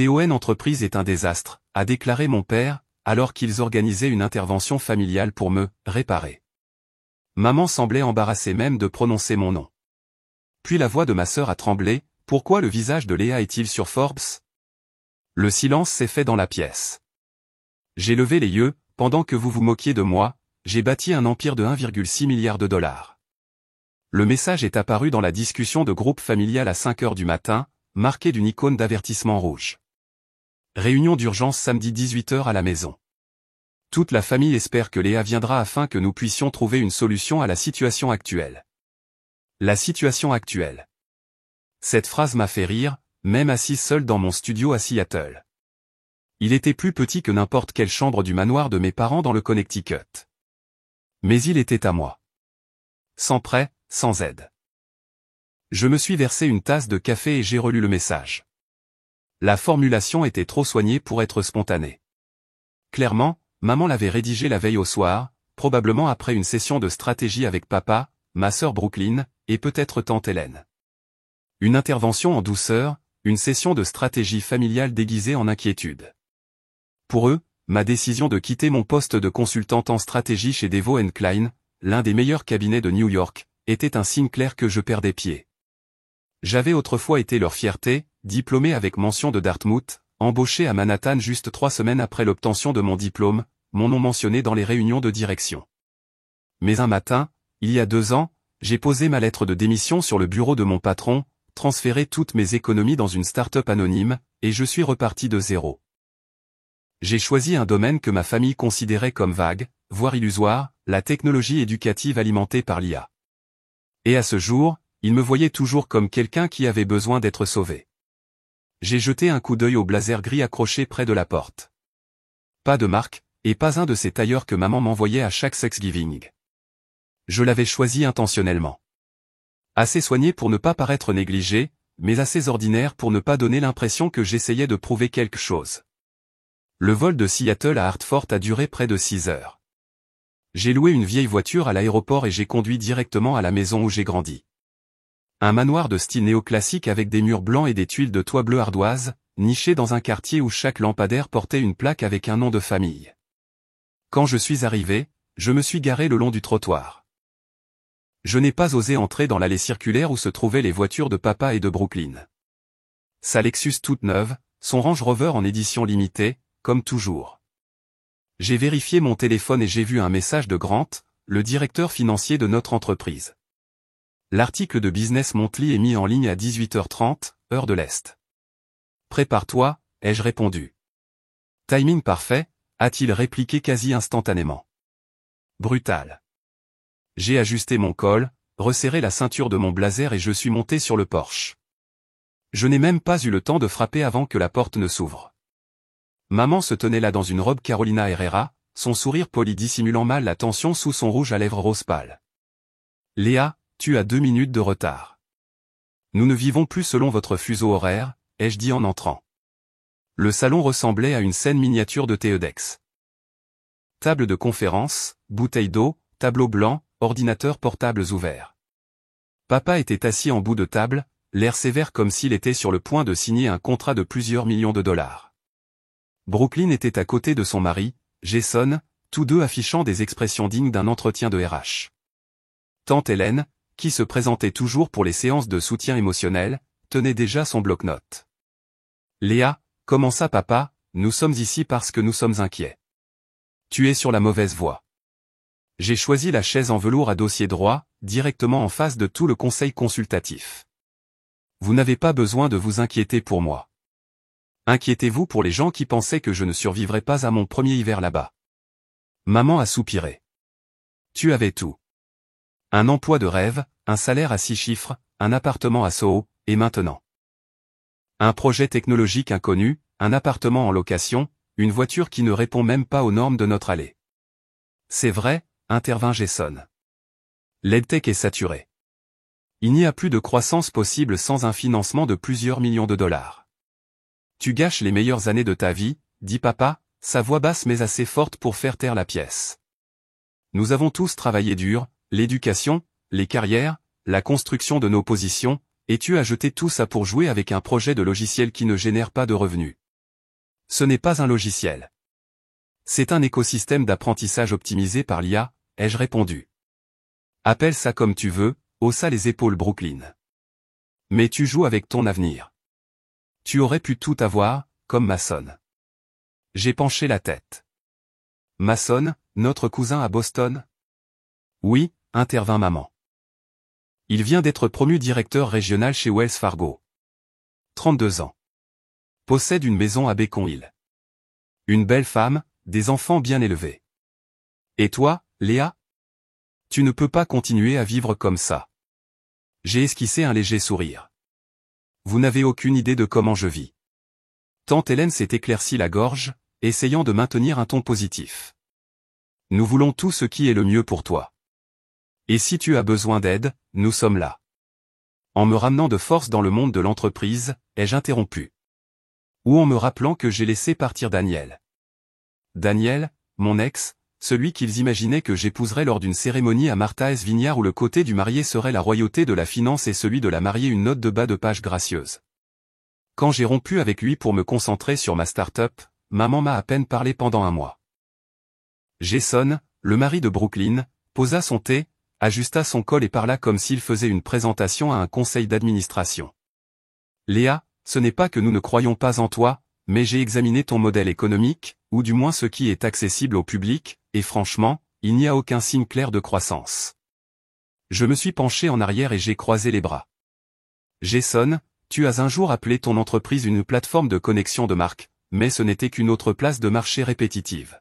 TON Entreprise est un désastre, a déclaré mon père, alors qu'ils organisaient une intervention familiale pour me réparer. Maman semblait embarrassée même de prononcer mon nom. Puis la voix de ma sœur a tremblé. Pourquoi le visage de Léa est-il sur Forbes? Le silence s'est fait dans la pièce. J'ai levé les yeux, pendant que vous vous moquiez de moi, j'ai bâti un empire de 1,6 milliard de dollars. Le message est apparu dans la discussion de groupe familial à 5 heures du matin, marqué d'une icône d'avertissement rouge. Réunion d'urgence samedi 18 heures à la maison. Toute la famille espère que Léa viendra afin que nous puissions trouver une solution à la situation actuelle. La situation actuelle. Cette phrase m'a fait rire, même assis seul dans mon studio à Seattle. Il était plus petit que n'importe quelle chambre du manoir de mes parents dans le Connecticut. Mais il était à moi. Sans prêt, sans aide. Je me suis versé une tasse de café et j'ai relu le message. La formulation était trop soignée pour être spontanée. Clairement, maman l'avait rédigé la veille au soir, probablement après une session de stratégie avec papa, ma sœur Brooklyn, et peut-être tante Hélène. Une intervention en douceur, une session de stratégie familiale déguisée en inquiétude. Pour eux, ma décision de quitter mon poste de consultante en stratégie chez Devo & Klein, l'un des meilleurs cabinets de New York, était un signe clair que je perdais pied. J'avais autrefois été leur fierté, diplômé avec mention de Dartmouth, embauché à Manhattan juste 3 semaines après l'obtention de mon diplôme, mon nom mentionné dans les réunions de direction. Mais un matin, il y a 2 ans, j'ai posé ma lettre de démission sur le bureau de mon patron, transféré toutes mes économies dans une start-up anonyme, et je suis reparti de zéro. J'ai choisi un domaine que ma famille considérait comme vague, voire illusoire, la technologie éducative alimentée par l'IA. Et à ce jour, ils me voyaient toujours comme quelqu'un qui avait besoin d'être sauvé. J'ai jeté un coup d'œil au blazer gris accroché près de la porte. Pas de marque, et pas un de ces tailleurs que maman m'envoyait à chaque Thanksgiving. Je l'avais choisi intentionnellement. Assez soigné pour ne pas paraître négligé, mais assez ordinaire pour ne pas donner l'impression que j'essayais de prouver quelque chose. Le vol de Seattle à Hartford a duré près de 6 heures. J'ai loué une vieille voiture à l'aéroport et j'ai conduit directement à la maison où j'ai grandi. Un manoir de style néoclassique avec des murs blancs et des tuiles de toit bleu ardoise, niché dans un quartier où chaque lampadaire portait une plaque avec un nom de famille. Quand je suis arrivé, je me suis garé le long du trottoir. Je n'ai pas osé entrer dans l'allée circulaire où se trouvaient les voitures de papa et de Brooklyn. Sa Lexus toute neuve, son Range Rover en édition limitée, comme toujours. J'ai vérifié mon téléphone et j'ai vu un message de Grant, le directeur financier de notre entreprise. L'article de Business Monthly est mis en ligne à 18h30, heure de l'Est. Prépare-toi, ai-je répondu. Timing parfait, a-t-il répliqué quasi instantanément. Brutal. J'ai ajusté mon col, resserré la ceinture de mon blazer et je suis monté sur le porche. Je n'ai même pas eu le temps de frapper avant que la porte ne s'ouvre. Maman se tenait là dans une robe Carolina Herrera, son sourire poli dissimulant mal la tension sous son rouge à lèvres rose pâle. Léa, tu as 2 minutes de retard. Nous ne vivons plus selon votre fuseau horaire, ai-je dit en entrant. Le salon ressemblait à une scène miniature de TEDx. Table de conférence, bouteille d'eau, tableau blanc, ordinateurs portables ouverts. Papa était assis en bout de table, l'air sévère comme s'il était sur le point de signer un contrat de plusieurs millions de dollars. Brooklyn était à côté de son mari, Jason, tous deux affichant des expressions dignes d'un entretien de RH. Tante Hélène, qui se présentait toujours pour les séances de soutien émotionnel, tenait déjà son bloc-notes. Léa, commença papa, nous sommes ici parce que nous sommes inquiets. Tu es sur la mauvaise voie. J'ai choisi la chaise en velours à dossier droit, directement en face de tout le conseil consultatif. Vous n'avez pas besoin de vous inquiéter pour moi. Inquiétez-vous pour les gens qui pensaient que je ne survivrais pas à mon premier hiver là-bas. Maman a soupiré. Tu avais tout. Un emploi de rêve, un salaire à 6 chiffres, un appartement à Soho, et maintenant. Un projet technologique inconnu, un appartement en location, une voiture qui ne répond même pas aux normes de notre allée. C'est vrai, intervint Jason. L'EdTech est saturé. Il n'y a plus de croissance possible sans un financement de plusieurs millions de dollars. Tu gâches les meilleures années de ta vie, dit papa, sa voix basse mais assez forte pour faire taire la pièce. Nous avons tous travaillé dur, l'éducation, les carrières, la construction de nos positions, et tu as jeté tout ça pour jouer avec un projet de logiciel qui ne génère pas de revenus. Ce n'est pas un logiciel. C'est un écosystème d'apprentissage optimisé par l'IA, ai-je répondu. Appelle ça comme tu veux, haussa les épaules Brooklyn. Mais tu joues avec ton avenir. Tu aurais pu tout avoir, comme Mason. J'ai penché la tête. Mason, notre cousin à Boston? Oui, intervint maman. Il vient d'être promu directeur régional chez Wells Fargo. 32 ans. Possède une maison à Beacon Hill. Une belle femme, des enfants bien élevés. Et toi, Léa? Tu ne peux pas continuer à vivre comme ça. J'ai esquissé un léger sourire. Vous n'avez aucune idée de comment je vis. Tante Hélène s'est éclaircie la gorge, essayant de maintenir un ton positif. Nous voulons tout ce qui est le mieux pour toi. Et si tu as besoin d'aide, nous sommes là. En me ramenant de force dans le monde de l'entreprise, ai-je interrompu. Ou en me rappelant que j'ai laissé partir Daniel. Daniel, mon ex, celui qu'ils imaginaient que j'épouserais lors d'une cérémonie à Martha's Vineyard où le côté du marié serait la royauté de la finance et celui de la mariée une note de bas de page gracieuse. Quand j'ai rompu avec lui pour me concentrer sur ma start-up, maman m'a à peine parlé pendant un mois. Jason, le mari de Brooklyn, posa son thé, ajusta son col et parla comme s'il faisait une présentation à un conseil d'administration. Léa, ce n'est pas que nous ne croyons pas en toi, mais j'ai examiné ton modèle économique, ou du moins ce qui est accessible au public, et franchement, il n'y a aucun signe clair de croissance. Je me suis penché en arrière et j'ai croisé les bras. Jason, tu as un jour appelé ton entreprise une plateforme de connexion de marque, mais ce n'était qu'une autre place de marché répétitive.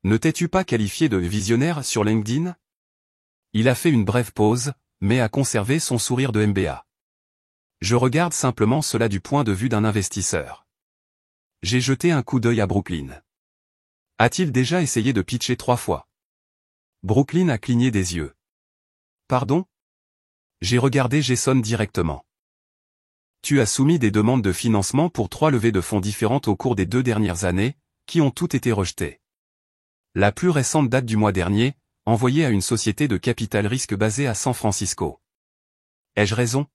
Ne t'es-tu pas qualifié de visionnaire sur LinkedIn? Il a fait une brève pause, mais a conservé son sourire de MBA. Je regarde simplement cela du point de vue d'un investisseur. J'ai jeté un coup d'œil à Brooklyn. A-t-il déjà essayé de pitcher 3 fois? Brooklyn a cligné des yeux. Pardon? J'ai regardé Jason directement. Tu as soumis des demandes de financement pour 3 levées de fonds différentes au cours des 2 dernières années, qui ont toutes été rejetées. La plus récente date du mois dernier, envoyée à une société de capital risque basée à San Francisco. Ai-je raison?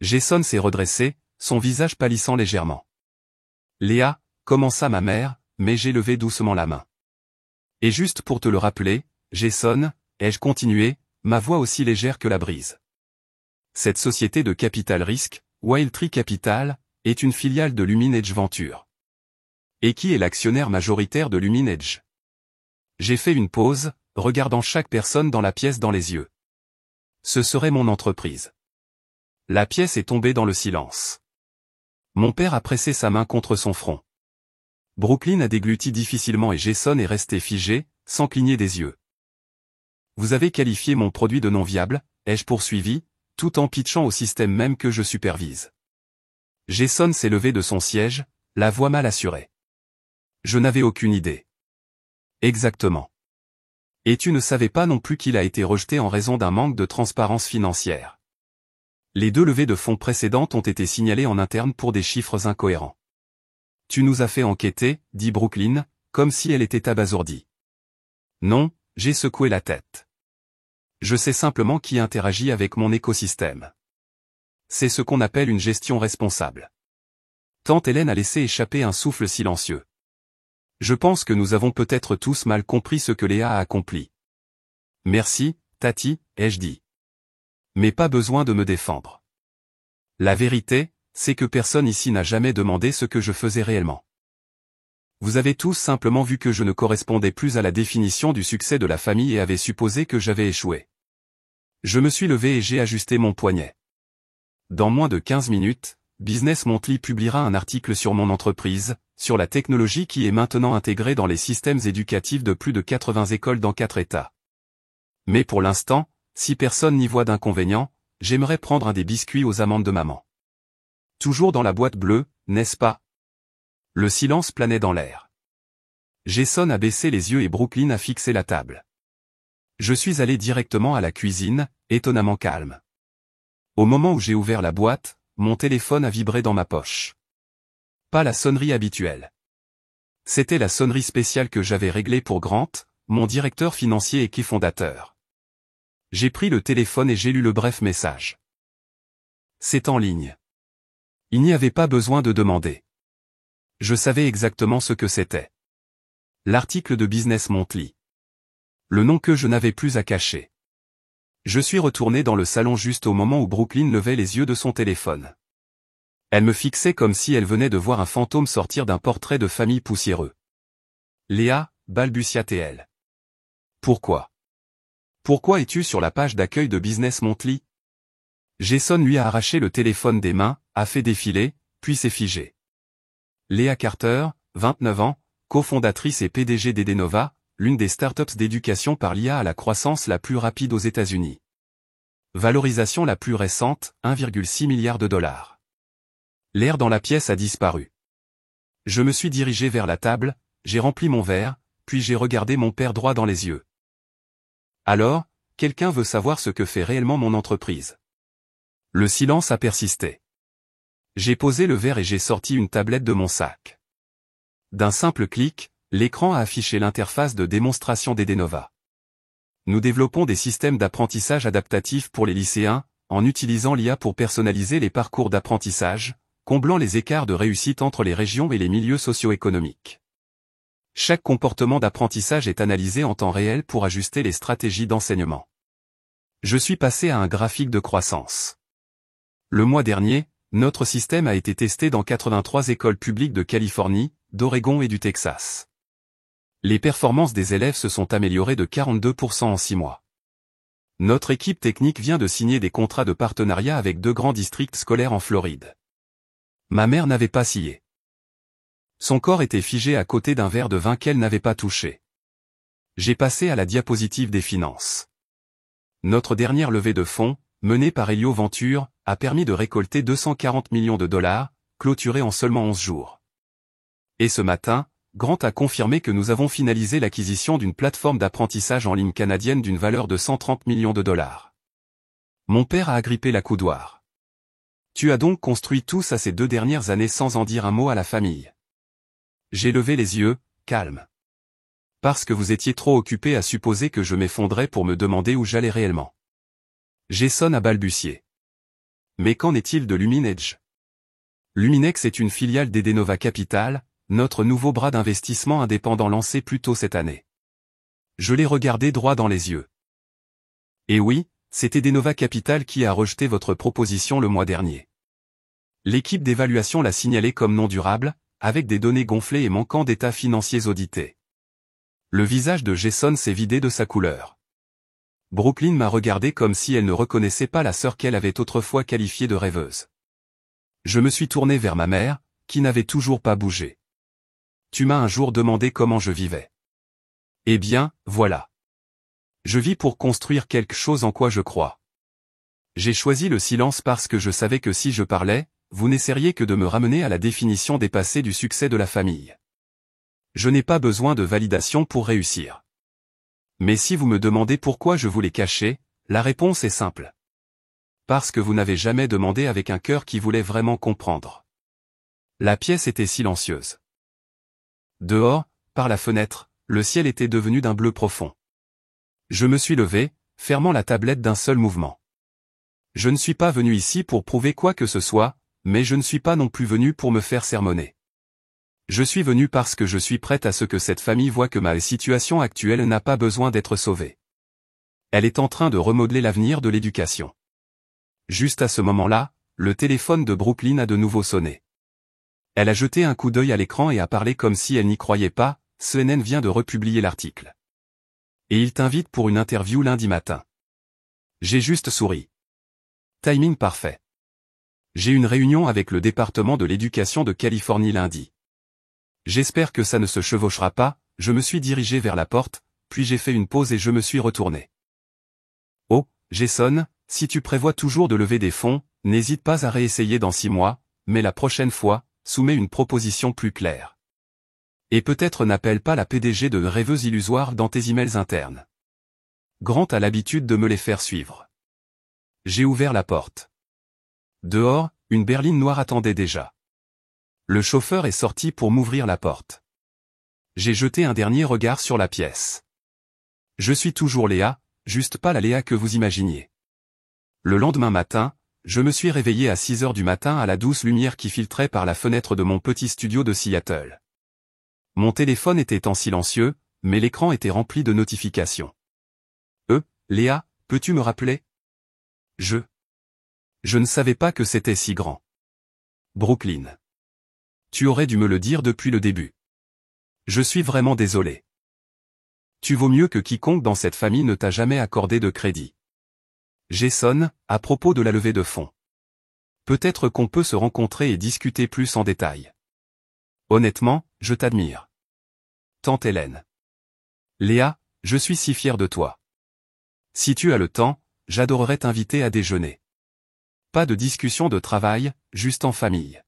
Jason s'est redressé, son visage pâlissant légèrement. Léa, commença ma mère, mais j'ai levé doucement la main. Et juste pour te le rappeler, Jason, ai-je continué, ma voix aussi légère que la brise. Cette société de capital risque, Wildtree Capital, est une filiale de Luminedge Venture. Et qui est l'actionnaire majoritaire de Luminedge? J'ai fait une pause, regardant chaque personne dans la pièce dans les yeux. Ce serait mon entreprise. La pièce est tombée dans le silence. Mon père a pressé sa main contre son front. Brooklyn a dégluti difficilement et Jason est resté figé, sans cligner des yeux. Vous avez qualifié mon produit de non viable, ai-je poursuivi, tout en pitchant au système même que je supervise. Jason s'est levé de son siège, la voix mal assurée. Je n'avais aucune idée. Exactement. Et tu ne savais pas non plus qu'il a été rejeté en raison d'un manque de transparence financière. Les 2 levées de fonds précédentes ont été signalées en interne pour des chiffres incohérents. Tu nous as fait enquêter, dit Brooklyn, comme si elle était abasourdie. Non, j'ai secoué la tête. Je sais simplement qui interagit avec mon écosystème. C'est ce qu'on appelle une gestion responsable. Tante Hélène a laissé échapper un souffle silencieux. Je pense que nous avons peut-être tous mal compris ce que Léa a accompli. Merci, Tati, ai-je dit. Mais pas besoin de me défendre. La vérité, c'est que personne ici n'a jamais demandé ce que je faisais réellement. Vous avez tous simplement vu que je ne correspondais plus à la définition du succès de la famille et avez supposé que j'avais échoué. Je me suis levé et j'ai ajusté mon poignet. Dans moins de 15 minutes, Business Monthly publiera un article sur mon entreprise, sur la technologie qui est maintenant intégrée dans les systèmes éducatifs de plus de 80 écoles dans 4 États. Mais pour l'instant, si personne n'y voit d'inconvénient, j'aimerais prendre un des biscuits aux amandes de maman. Toujours dans la boîte bleue, n'est-ce pas? Le silence planait dans l'air. Jason a baissé les yeux et Brooklyn a fixé la table. Je suis allé directement à la cuisine, étonnamment calme. Au moment où j'ai ouvert la boîte, mon téléphone a vibré dans ma poche. Pas la sonnerie habituelle. C'était la sonnerie spéciale que j'avais réglée pour Grant, mon directeur financier et cofondateur. J'ai pris le téléphone et j'ai lu le bref message. C'est en ligne. Il n'y avait pas besoin de demander. Je savais exactement ce que c'était. L'article de Business Monthly. Le nom que je n'avais plus à cacher. Je suis retourné dans le salon juste au moment où Brooklyn levait les yeux de son téléphone. Elle me fixait comme si elle venait de voir un fantôme sortir d'un portrait de famille poussiéreux. Léa, balbutia-t-elle. Pourquoi? Pourquoi es-tu sur la page d'accueil de Business Monthly? Jason lui a arraché le téléphone des mains, a fait défiler, puis s'est figé. Léa Carter, 29 ans, cofondatrice et PDG d'Edenova, l'une des startups d'éducation par l'IA à la croissance la plus rapide aux États-Unis. Valorisation la plus récente, 1,6 milliard de dollars. L'air dans la pièce a disparu. Je me suis dirigé vers la table, j'ai rempli mon verre, puis j'ai regardé mon père droit dans les yeux. Alors, quelqu'un veut savoir ce que fait réellement mon entreprise. Le silence a persisté. J'ai posé le verre et j'ai sorti une tablette de mon sac. D'un simple clic, l'écran a affiché l'interface de démonstration d'Edenova. Nous développons des systèmes d'apprentissage adaptatif pour les lycéens, en utilisant l'IA pour personnaliser les parcours d'apprentissage, comblant les écarts de réussite entre les régions et les milieux socio-économiques. Chaque comportement d'apprentissage est analysé en temps réel pour ajuster les stratégies d'enseignement. Je suis passé à un graphique de croissance. Le mois dernier, notre système a été testé dans 83 écoles publiques de Californie, d'Oregon et du Texas. Les performances des élèves se sont améliorées de 42% en 6 mois. Notre équipe technique vient de signer des contrats de partenariat avec 2 grands districts scolaires en Floride. Ma mère n'avait pas scié. Son corps était figé à côté d'un verre de vin qu'elle n'avait pas touché. J'ai passé à la diapositive des finances. Notre dernière levée de fonds, menée par Helio Venture, a permis de récolter 240 millions de dollars, clôturés en seulement 11 jours. Et ce matin, Grant a confirmé que nous avons finalisé l'acquisition d'une plateforme d'apprentissage en ligne canadienne d'une valeur de 130 millions de dollars. Mon père a agrippé la coudoir. Tu as donc construit tout ça ces 2 dernières années sans en dire un mot à la famille. J'ai levé les yeux, calme. Parce que vous étiez trop occupé à supposer que je m'effondrais pour me demander où j'allais réellement. Jason a balbutié. Mais qu'en est-il de Luminedge? Luminex est une filiale d'Edenova Capital, notre nouveau bras d'investissement indépendant lancé plus tôt cette année. Je l'ai regardé droit dans les yeux. Et oui, c'est Edenova Capital qui a rejeté votre proposition le mois dernier. L'équipe d'évaluation l'a signalé comme non durable, avec des données gonflées et manquant d'états financiers audités. Le visage de Jason s'est vidé de sa couleur. Brooklyn m'a regardé comme si elle ne reconnaissait pas la sœur qu'elle avait autrefois qualifiée de rêveuse. Je me suis tourné vers ma mère, qui n'avait toujours pas bougé. Tu m'as un jour demandé comment je vivais. Eh bien, voilà. Je vis pour construire quelque chose en quoi je crois. J'ai choisi le silence parce que je savais que si je parlais, vous n'essayeriez que de me ramener à la définition dépassée du succès de la famille. Je n'ai pas besoin de validation pour réussir. Mais si vous me demandez pourquoi je voulais cacher, la réponse est simple. Parce que vous n'avez jamais demandé avec un cœur qui voulait vraiment comprendre. La pièce était silencieuse. Dehors, par la fenêtre, le ciel était devenu d'un bleu profond. Je me suis levé, fermant la tablette d'un seul mouvement. Je ne suis pas venu ici pour prouver quoi que ce soit, mais je ne suis pas non plus venu pour me faire sermonner. Je suis venu parce que je suis prête à ce que cette famille voit que ma situation actuelle n'a pas besoin d'être sauvée. Elle est en train de remodeler l'avenir de l'éducation. Juste à ce moment-là, le téléphone de Brooklyn a de nouveau sonné. Elle a jeté un coup d'œil à l'écran et a parlé comme si elle n'y croyait pas. CNN vient de republier l'article. Et il t'invite pour une interview lundi matin. J'ai juste souri. Timing parfait. J'ai une réunion avec le département de l'éducation de Californie lundi. J'espère que ça ne se chevauchera pas. Je me suis dirigé vers la porte, puis j'ai fait une pause et je me suis retourné. Oh, Jason, si tu prévois toujours de lever des fonds, n'hésite pas à réessayer dans 6 mois, mais la prochaine fois, soumets une proposition plus claire. Et peut-être n'appelle pas la PDG de rêveuse illusoire dans tes emails internes. Grant a l'habitude de me les faire suivre. J'ai ouvert la porte. Dehors, une berline noire attendait déjà. Le chauffeur est sorti pour m'ouvrir la porte. J'ai jeté un dernier regard sur la pièce. Je suis toujours Léa, juste pas la Léa que vous imaginiez. Le lendemain matin, je me suis réveillé à 6 heures du matin à la douce lumière qui filtrait par la fenêtre de mon petit studio de Seattle. Mon téléphone était en silencieux, mais l'écran était rempli de notifications. Léa, peux-tu me rappeler? Je ne savais pas que c'était si grand. Brooklyn. Tu aurais dû me le dire depuis le début. Je suis vraiment désolé. Tu vaux mieux que quiconque dans cette famille ne t'a jamais accordé de crédit. Jason, à propos de la levée de fonds. Peut-être qu'on peut se rencontrer et discuter plus en détail. Honnêtement, je t'admire. Tante Hélène. Léa, je suis si fier de toi. Si tu as le temps, j'adorerais t'inviter à déjeuner. Pas de discussion de travail, juste en famille.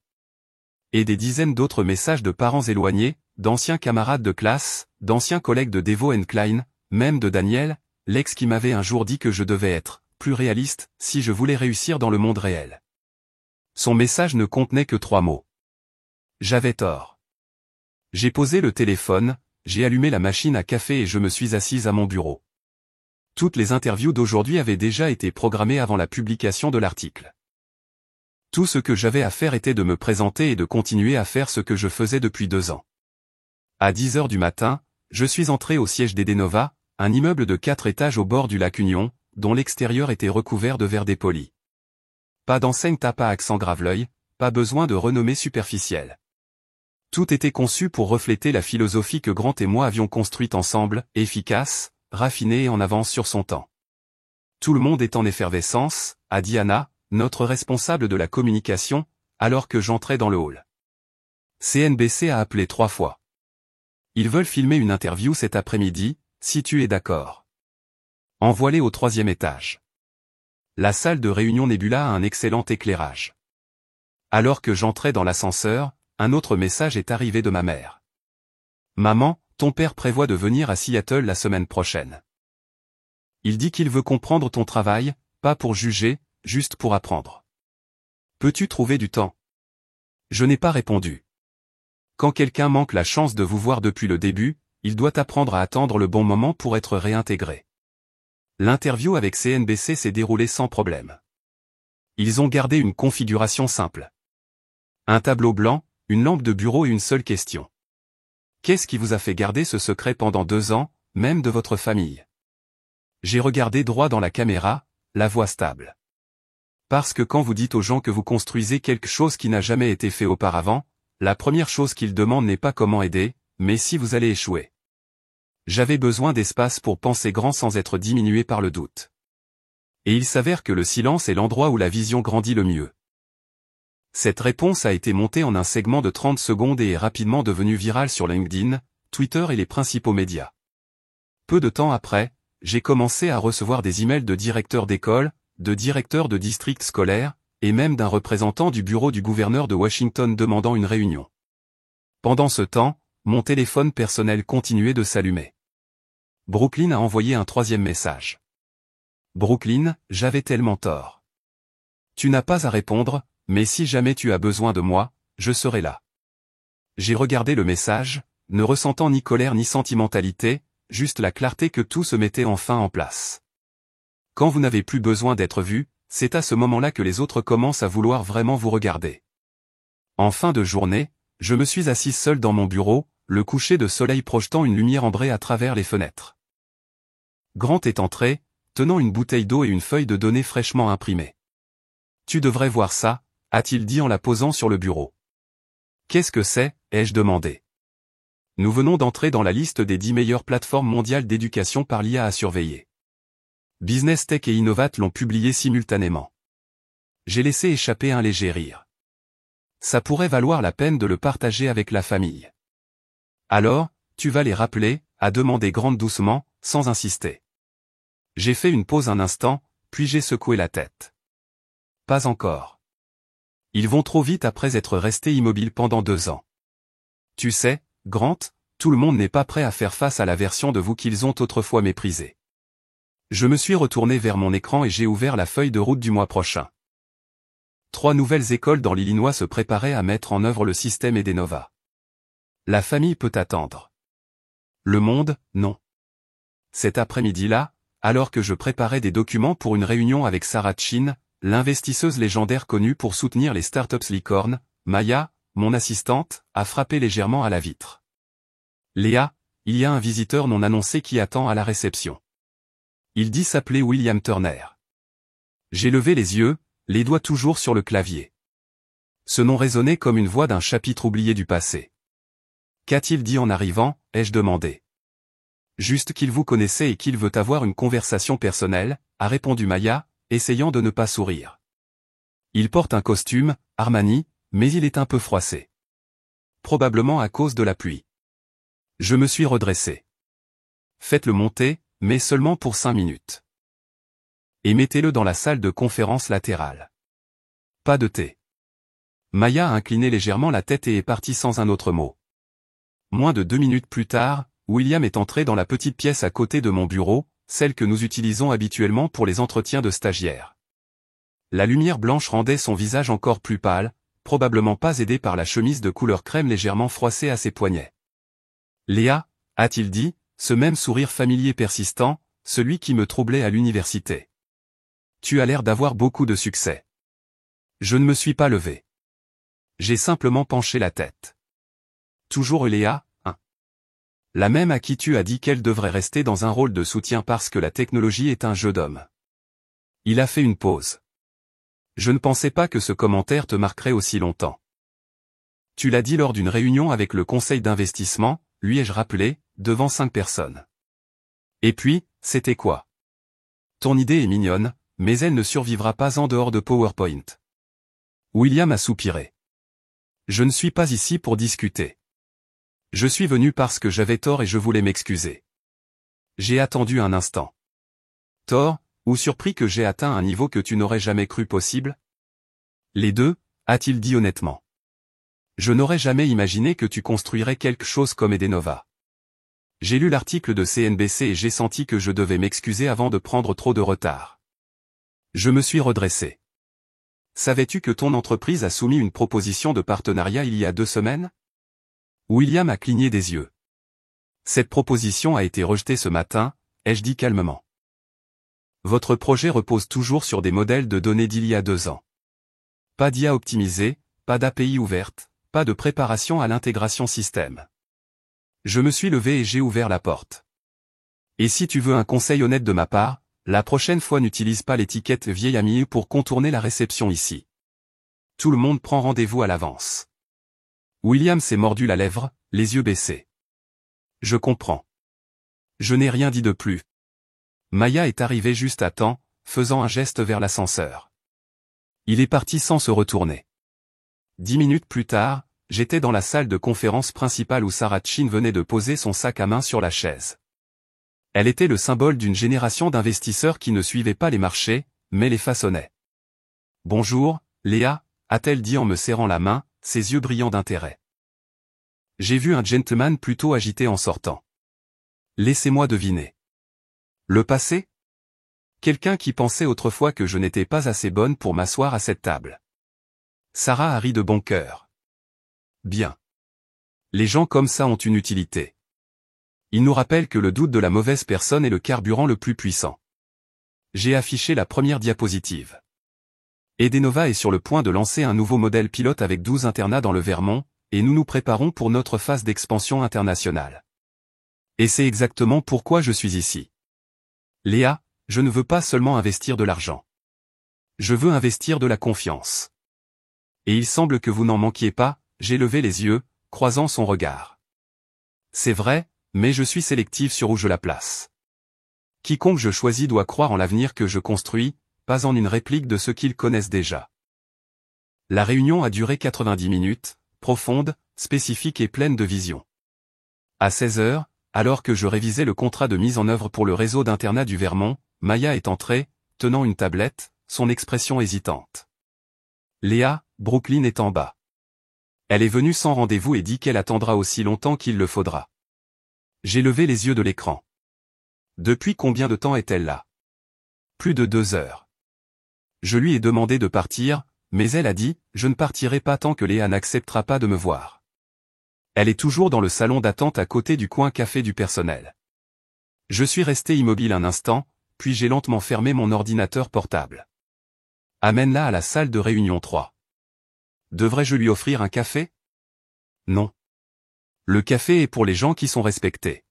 Et des dizaines d'autres messages de parents éloignés, d'anciens camarades de classe, d'anciens collègues de Devo & Klein, même de Daniel, l'ex qui m'avait un jour dit que je devais être plus réaliste si je voulais réussir dans le monde réel. Son message ne contenait que 3 mots. J'avais tort. J'ai posé le téléphone, j'ai allumé la machine à café et je me suis assise à mon bureau. Toutes les interviews d'aujourd'hui avaient déjà été programmées avant la publication de l'article. Tout ce que j'avais à faire était de me présenter et de continuer à faire ce que je faisais depuis 2 ans. À 10 heures du matin, je suis entré au siège d'Edenova, un immeuble de 4 étages au bord du lac Union, dont l'extérieur était recouvert de verre dépoli. Pas d'enseigne tape à accent grave-l'œil, pas besoin de renommée superficielle. Tout était conçu pour refléter la philosophie que Grant et moi avions construite ensemble, efficace, raffinée et en avance sur son temps. Tout le monde est en effervescence, a dit Anna, notre responsable de la communication, alors que j'entrais dans le hall. CNBC a appelé 3 fois. Ils veulent filmer une interview cet après-midi, si tu es d'accord. Envoie-les au 3e étage. La salle de réunion Nebula a un excellent éclairage. Alors que j'entrais dans l'ascenseur, un autre message est arrivé de ma mère. Maman, ton père prévoit de venir à Seattle la semaine prochaine. Il dit qu'il veut comprendre ton travail, pas pour juger, juste pour apprendre. Peux-tu trouver du temps? Je n'ai pas répondu. Quand quelqu'un manque la chance de vous voir depuis le début, il doit apprendre à attendre le bon moment pour être réintégré. L'interview avec CNBC s'est déroulée sans problème. Ils ont gardé une configuration simple. Un tableau blanc, une lampe de bureau et une seule question. Qu'est-ce qui vous a fait garder ce secret pendant 2 ans, même de votre famille? J'ai regardé droit dans la caméra, la voix stable. Parce que quand vous dites aux gens que vous construisez quelque chose qui n'a jamais été fait auparavant, la première chose qu'ils demandent n'est pas comment aider, mais si vous allez échouer. J'avais besoin d'espace pour penser grand sans être diminué par le doute. Et il s'avère que le silence est l'endroit où la vision grandit le mieux. Cette réponse a été montée en un segment de 30 secondes et est rapidement devenue virale sur LinkedIn, Twitter et les principaux médias. Peu de temps après, j'ai commencé à recevoir des emails de directeurs d'école, de directeurs de districts scolaires, et même d'un représentant du bureau du gouverneur de Washington demandant une réunion. Pendant ce temps, mon téléphone personnel continuait de s'allumer. Brooklyn a envoyé un 3e message. Brooklyn, j'avais tellement tort. Tu n'as pas à répondre, mais si jamais tu as besoin de moi, je serai là. J'ai regardé le message, ne ressentant ni colère ni sentimentalité, juste la clarté que tout se mettait enfin en place. Quand vous n'avez plus besoin d'être vu, c'est à ce moment-là que les autres commencent à vouloir vraiment vous regarder. En fin de journée, je me suis assis seul dans mon bureau, le coucher de soleil projetant une lumière ambrée à travers les fenêtres. Grant est entré, tenant une bouteille d'eau et une feuille de données fraîchement imprimée. Tu devrais voir ça, a-t-il dit en la posant sur le bureau. Qu'est-ce que c'est, ai-je demandé. Nous venons d'entrer dans la liste des 10 meilleures plateformes mondiales d'éducation par l'IA à surveiller. Business Tech et Innovat l'ont publié simultanément. J'ai laissé échapper un léger rire. Ça pourrait valoir la peine de le partager avec la famille. Alors, tu vas les rappeler, a demandé Grant doucement, sans insister. J'ai fait une pause un instant, puis j'ai secoué la tête. Pas encore. Ils vont trop vite après être restés immobiles pendant 2 ans. Tu sais, Grant, tout le monde n'est pas prêt à faire face à la version de vous qu'ils ont autrefois méprisée. Je me suis retourné vers mon écran et j'ai ouvert la feuille de route du mois prochain. 3 nouvelles écoles dans l'Illinois se préparaient à mettre en œuvre le système Edenova. La famille peut attendre. Le monde, non. Cet après-midi-là, alors que je préparais des documents pour une réunion avec Sarah Chin, l'investisseuse légendaire connue pour soutenir les startups licornes, Maya, mon assistante, a frappé légèrement à la vitre. Léa, il y a un visiteur non annoncé qui attend à la réception. Il dit s'appeler William Turner. J'ai levé les yeux, les doigts toujours sur le clavier. Ce nom résonnait comme une voix d'un chapitre oublié du passé. Qu'a-t-il dit en arrivant, ai-je demandé. Juste qu'il vous connaissait et qu'il veut avoir une conversation personnelle, a répondu Maya, essayant de ne pas sourire. Il porte un costume, Armani, mais il est un peu froissé. Probablement à cause de la pluie. Je me suis redressé. Faites-le monter, mais seulement pour 5 minutes. Et mettez-le dans la salle de conférence latérale. Pas de thé. Maya a incliné légèrement la tête et est partie sans un autre mot. Moins de 2 minutes plus tard, William est entré dans la petite pièce à côté de mon bureau, celle que nous utilisons habituellement pour les entretiens de stagiaires. La lumière blanche rendait son visage encore plus pâle, probablement pas aidé par la chemise de couleur crème légèrement froissée à ses poignets. Léa, a-t-il dit, ce même sourire familier persistant, celui qui me troublait à l'université. Tu as l'air d'avoir beaucoup de succès. Je ne me suis pas levé. J'ai simplement penché la tête. Toujours Léa, hein. La même à qui tu as dit qu'elle devrait rester dans un rôle de soutien parce que la technologie est un jeu d'homme. Il a fait une pause. Je ne pensais pas que ce commentaire te marquerait aussi longtemps. Tu l'as dit lors d'une réunion avec le conseil d'investissement, lui ai-je rappelé, devant 5 personnes. Et puis, c'était quoi? Ton idée est mignonne, mais elle ne survivra pas en dehors de PowerPoint. William a soupiré. Je ne suis pas ici pour discuter. Je suis venu parce que j'avais tort et je voulais m'excuser. J'ai attendu un instant. Tort, ou surpris que j'ai atteint un niveau que tu n'aurais jamais cru possible? Les deux, a-t-il dit honnêtement. Je n'aurais jamais imaginé que tu construirais quelque chose comme Edenova. J'ai lu l'article de CNBC et j'ai senti que je devais m'excuser avant de prendre trop de retard. Je me suis redressé. Savais-tu que ton entreprise a soumis une proposition de partenariat il y a 2 semaines? William a cligné des yeux. Cette proposition a été rejetée ce matin, ai-je dit calmement. Votre projet repose toujours sur des modèles de données d'il y a 2 ans. Pas d'IA optimisée, pas d'API ouverte, pas de préparation à l'intégration système. Je me suis levé et j'ai ouvert la porte. Et si tu veux un conseil honnête de ma part, la prochaine fois n'utilise pas l'étiquette vieille amie pour contourner la réception ici. Tout le monde prend rendez-vous à l'avance. William s'est mordu la lèvre, les yeux baissés. Je comprends. Je n'ai rien dit de plus. Maya est arrivée juste à temps, faisant un geste vers l'ascenseur. Il est parti sans se retourner. 10 minutes plus tard, j'étais dans la salle de conférence principale où Sarah Chin venait de poser son sac à main sur la chaise. Elle était le symbole d'une génération d'investisseurs qui ne suivaient pas les marchés, mais les façonnaient. Bonjour, Léa, a-t-elle dit en me serrant la main, ses yeux brillants d'intérêt. J'ai vu un gentleman plutôt agité en sortant. Laissez-moi deviner. Le passé? Quelqu'un qui pensait autrefois que je n'étais pas assez bonne pour m'asseoir à cette table. Sarah a ri de bon cœur. Bien. Les gens comme ça ont une utilité. Ils nous rappellent que le doute de la mauvaise personne est le carburant le plus puissant. J'ai affiché la première diapositive. Edenova est sur le point de lancer un nouveau modèle pilote avec 12 internats dans le Vermont, et nous nous préparons pour notre phase d'expansion internationale. Et c'est exactement pourquoi je suis ici. Léa, je ne veux pas seulement investir de l'argent. Je veux investir de la confiance. Et il semble que vous n'en manquiez pas, j'ai levé les yeux, croisant son regard. C'est vrai, mais je suis sélective sur où je la place. Quiconque je choisis doit croire en l'avenir que je construis, pas en une réplique de ce qu'ils connaissent déjà. La réunion a duré 90 minutes, profonde, spécifique et pleine de vision. À 16 heures, alors que je révisais le contrat de mise en œuvre pour le réseau d'internat du Vermont, Maya est entrée, tenant une tablette, son expression hésitante. Léa, Brooklyn est en bas. Elle est venue sans rendez-vous et dit qu'elle attendra aussi longtemps qu'il le faudra. J'ai levé les yeux de l'écran. Depuis combien de temps est-elle là? Plus de 2 heures. Je lui ai demandé de partir, mais elle a dit, je ne partirai pas tant que Léa n'acceptera pas de me voir. Elle est toujours dans le salon d'attente à côté du coin café du personnel. Je suis resté immobile un instant, puis j'ai lentement fermé mon ordinateur portable. Amène-la à la salle de réunion 3. Devrais-je lui offrir un café? Non. Le café est pour les gens qui sont respectés.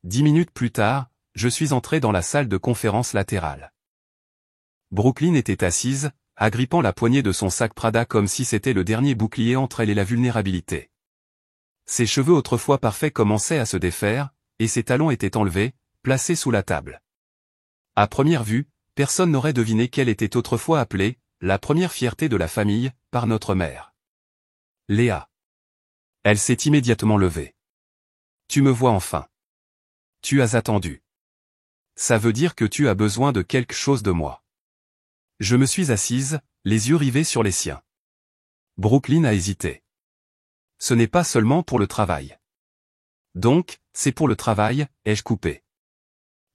10 minutes plus tard, je suis entré dans la salle de conférence latérale. Brooklyn était assise, agrippant la poignée de son sac Prada comme si c'était le dernier bouclier entre elle et la vulnérabilité. Ses cheveux autrefois parfaits commençaient à se défaire, et ses talons étaient enlevés, placés sous la table. À première vue, personne n'aurait deviné qu'elle était autrefois appelée, la première fierté de la famille, par notre mère. Léa. Elle s'est immédiatement levée. Tu me vois enfin. Tu as attendu. Ça veut dire que tu as besoin de quelque chose de moi. Je me suis assise, les yeux rivés sur les siens. Brooklyn a hésité. Ce n'est pas seulement pour le travail. Donc, c'est pour le travail, ai-je coupé.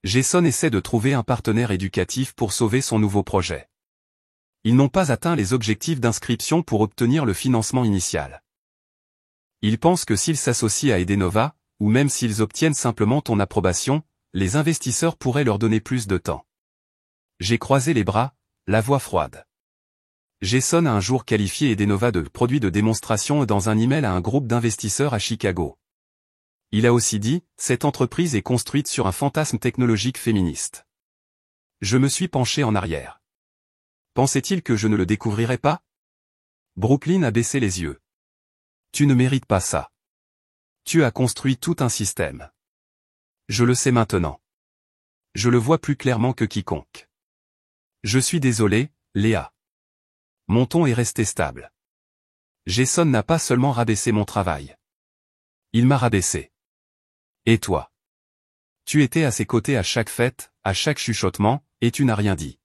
Jason essaie de trouver un partenaire éducatif pour sauver son nouveau projet. Ils n'ont pas atteint les objectifs d'inscription pour obtenir le financement initial. Ils pensent que s'ils s'associent à Edenova, ou même s'ils obtiennent simplement ton approbation, les investisseurs pourraient leur donner plus de temps. J'ai croisé les bras, la voix froide. Jason a un jour qualifié Edenova de produit de démonstration dans un email à un groupe d'investisseurs à Chicago. Il a aussi dit, cette entreprise est construite sur un fantasme technologique féministe. Je me suis penché en arrière. Pensait-il que je ne le découvrirais pas? Brooklyn a baissé les yeux. Tu ne mérites pas ça. Tu as construit tout un système. Je le sais maintenant. Je le vois plus clairement que quiconque. Je suis désolé, Léa. Mon ton est resté stable. Jason n'a pas seulement rabaissé mon travail. Il m'a rabaissé. Et toi? Tu étais à ses côtés à chaque fête, à chaque chuchotement, et tu n'as rien dit.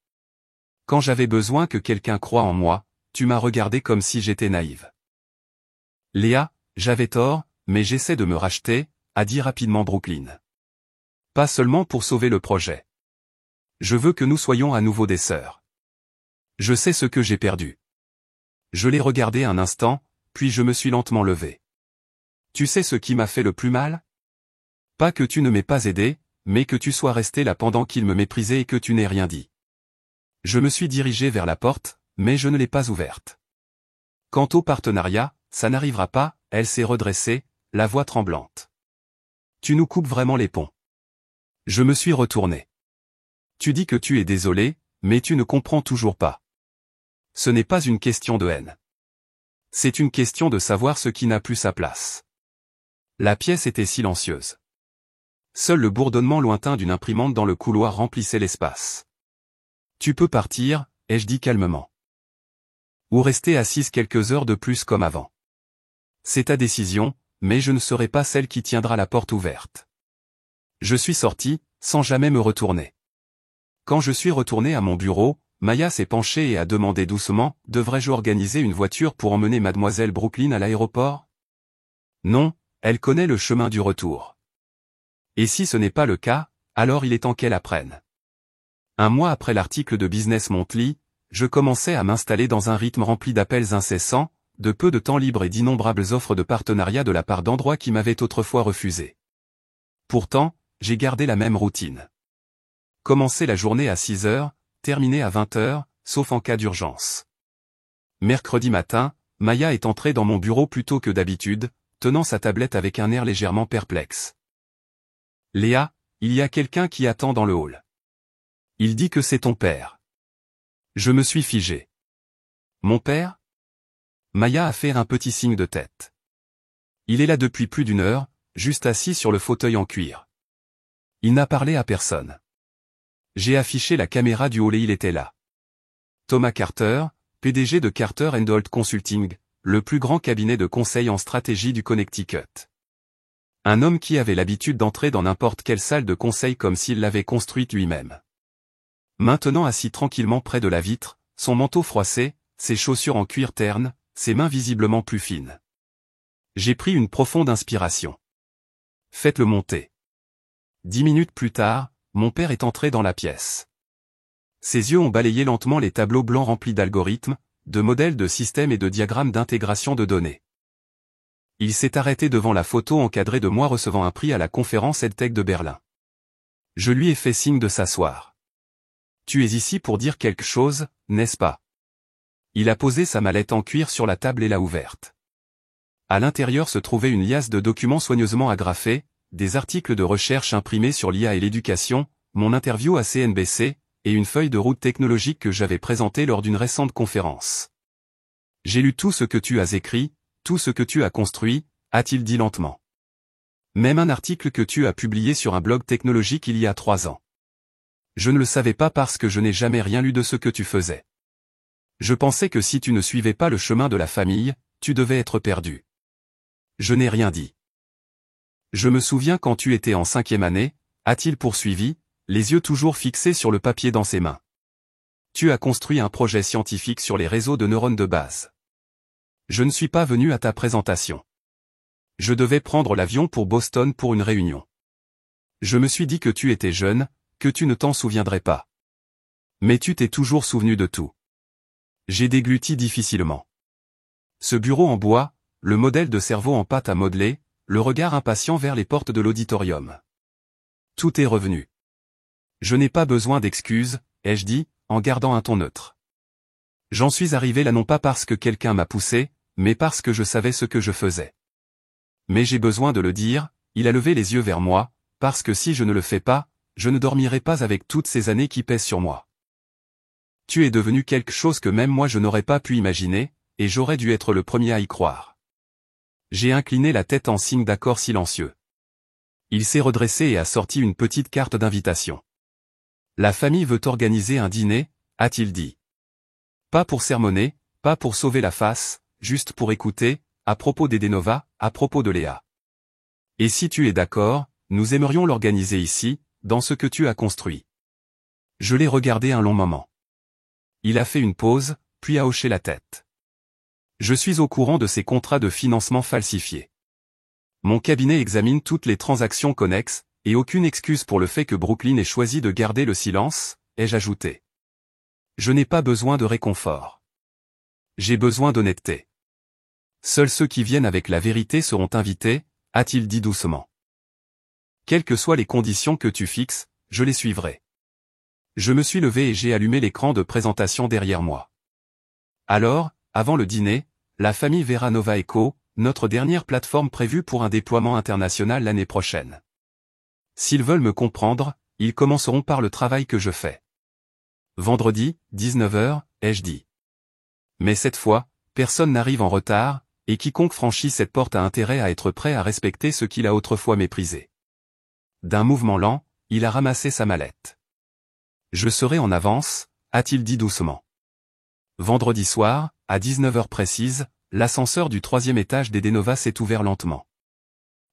Quand j'avais besoin que quelqu'un croie en moi, tu m'as regardé comme si j'étais naïve. Léa, j'avais tort, mais j'essaie de me racheter, a dit rapidement Brooklyn. Pas seulement pour sauver le projet. Je veux que nous soyons à nouveau des sœurs. Je sais ce que j'ai perdu. Je l'ai regardé un instant, puis je me suis lentement levé. Tu sais ce qui m'a fait le plus mal? Pas que tu ne m'aies pas aidé, mais que tu sois resté là pendant qu'il me méprisait et que tu n'aies rien dit. Je me suis dirigé vers la porte, mais je ne l'ai pas ouverte. Quant au partenariat, ça n'arrivera pas, elle s'est redressée, la voix tremblante. Tu nous coupes vraiment les ponts. Je me suis retourné. Tu dis que tu es désolé, mais tu ne comprends toujours pas. Ce n'est pas une question de haine. C'est une question de savoir ce qui n'a plus sa place. La pièce était silencieuse. Seul le bourdonnement lointain d'une imprimante dans le couloir remplissait l'espace. Tu peux partir, ai-je dit calmement. Ou rester assise quelques heures de plus comme avant. C'est ta décision, mais je ne serai pas celle qui tiendra la porte ouverte. Je suis sorti, sans jamais me retourner. Quand je suis retourné à mon bureau, Maya s'est penchée et a demandé doucement, devrais-je organiser une voiture pour emmener mademoiselle Brooklyn à l'aéroport? Non, elle connaît le chemin du retour. Et si ce n'est pas le cas, alors il est temps qu'elle apprenne. Un mois après l'article de Business Monthly, je commençais à m'installer dans un rythme rempli d'appels incessants, de peu de temps libre et d'innombrables offres de partenariat de la part d'endroits qui m'avaient autrefois refusé. Pourtant, j'ai gardé la même routine. Commencer la journée à 6 heures, terminer à 20 heures, sauf en cas d'urgence. Mercredi matin, Maya est entrée dans mon bureau plus tôt que d'habitude, tenant sa tablette avec un air légèrement perplexe. Léa, il y a quelqu'un qui attend dans le hall. Il dit que c'est ton père. Je me suis figé. Mon père? Maya a fait un petit signe de tête. Il est là depuis plus d'une heure, juste assis sur le fauteuil en cuir. Il n'a parlé à personne. J'ai affiché la caméra du hall et il était là. Thomas Carter, PDG de Carter & Holt Consulting, le plus grand cabinet de conseil en stratégie du Connecticut. Un homme qui avait l'habitude d'entrer dans n'importe quelle salle de conseil comme s'il l'avait construite lui-même. Maintenant assis tranquillement près de la vitre, son manteau froissé, ses chaussures en cuir terne, ses mains visiblement plus fines. J'ai pris une profonde inspiration. Faites-le monter. 10 minutes plus tard, mon père est entré dans la pièce. Ses yeux ont balayé lentement les tableaux blancs remplis d'algorithmes, de modèles de systèmes et de diagrammes d'intégration de données. Il s'est arrêté devant la photo encadrée de moi recevant un prix à la conférence EdTech de Berlin. Je lui ai fait signe de s'asseoir. Tu es ici pour dire quelque chose, n'est-ce pas? Il a posé sa mallette en cuir sur la table et l'a ouverte. À l'intérieur se trouvait une liasse de documents soigneusement agrafés, des articles de recherche imprimés sur l'IA et l'éducation, mon interview à CNBC, et une feuille de route technologique que j'avais présentée lors d'une récente conférence. J'ai lu tout ce que tu as écrit, tout ce que tu as construit, a-t-il dit lentement. Même un article que tu as publié sur un blog technologique il y a 3 ans. Je ne le savais pas parce que je n'ai jamais rien lu de ce que tu faisais. Je pensais que si tu ne suivais pas le chemin de la famille, tu devais être perdu. Je n'ai rien dit. Je me souviens quand tu étais en 5e année, a-t-il poursuivi, les yeux toujours fixés sur le papier dans ses mains. Tu as construit un projet scientifique sur les réseaux de neurones de base. Je ne suis pas venu à ta présentation. Je devais prendre l'avion pour Boston pour une réunion. Je me suis dit que tu étais jeune, que tu ne t'en souviendrais pas. Mais tu t'es toujours souvenu de tout. J'ai dégluti difficilement. Ce bureau en bois, le modèle de cerveau en pâte à modeler, le regard impatient vers les portes de l'auditorium. Tout est revenu. Je n'ai pas besoin d'excuses, ai-je dit, en gardant un ton neutre. J'en suis arrivé là non pas parce que quelqu'un m'a poussé, mais parce que je savais ce que je faisais. Mais j'ai besoin de le dire, il a levé les yeux vers moi, parce que si je ne le fais pas, je ne dormirai pas avec toutes ces années qui pèsent sur moi. Tu es devenu quelque chose que même moi je n'aurais pas pu imaginer, et j'aurais dû être le premier à y croire. J'ai incliné la tête en signe d'accord silencieux. Il s'est redressé et a sorti une petite carte d'invitation. La famille veut organiser un dîner, a-t-il dit. Pas pour sermonner, pas pour sauver la face, juste pour écouter, à propos d'Edenova, à propos de Léa. Et si tu es d'accord, nous aimerions l'organiser ici, dans ce que tu as construit. Je l'ai regardé un long moment. Il a fait une pause, puis a hoché la tête. Je suis au courant de ces contrats de financement falsifiés. Mon cabinet examine toutes les transactions connexes, et aucune excuse pour le fait que Brooklyn ait choisi de garder le silence, ai-je ajouté. Je n'ai pas besoin de réconfort. J'ai besoin d'honnêteté. Seuls ceux qui viennent avec la vérité seront invités, a-t-il dit doucement. Quelles que soient les conditions que tu fixes, je les suivrai. Je me suis levé et j'ai allumé l'écran de présentation derrière moi. Alors, avant le dîner, la famille verra Nova Echo, notre dernière plateforme prévue pour un déploiement international l'année prochaine. S'ils veulent me comprendre, ils commenceront par le travail que je fais. Vendredi, 19h, ai-je dit. Mais cette fois, personne n'arrive en retard, et quiconque franchit cette porte a intérêt à être prêt à respecter ce qu'il a autrefois méprisé. D'un mouvement lent, il a ramassé sa mallette. Je serai en avance, a-t-il dit doucement. Vendredi soir, à 19h précise, l'ascenseur du 3e étage d'Edenova s'est ouvert lentement.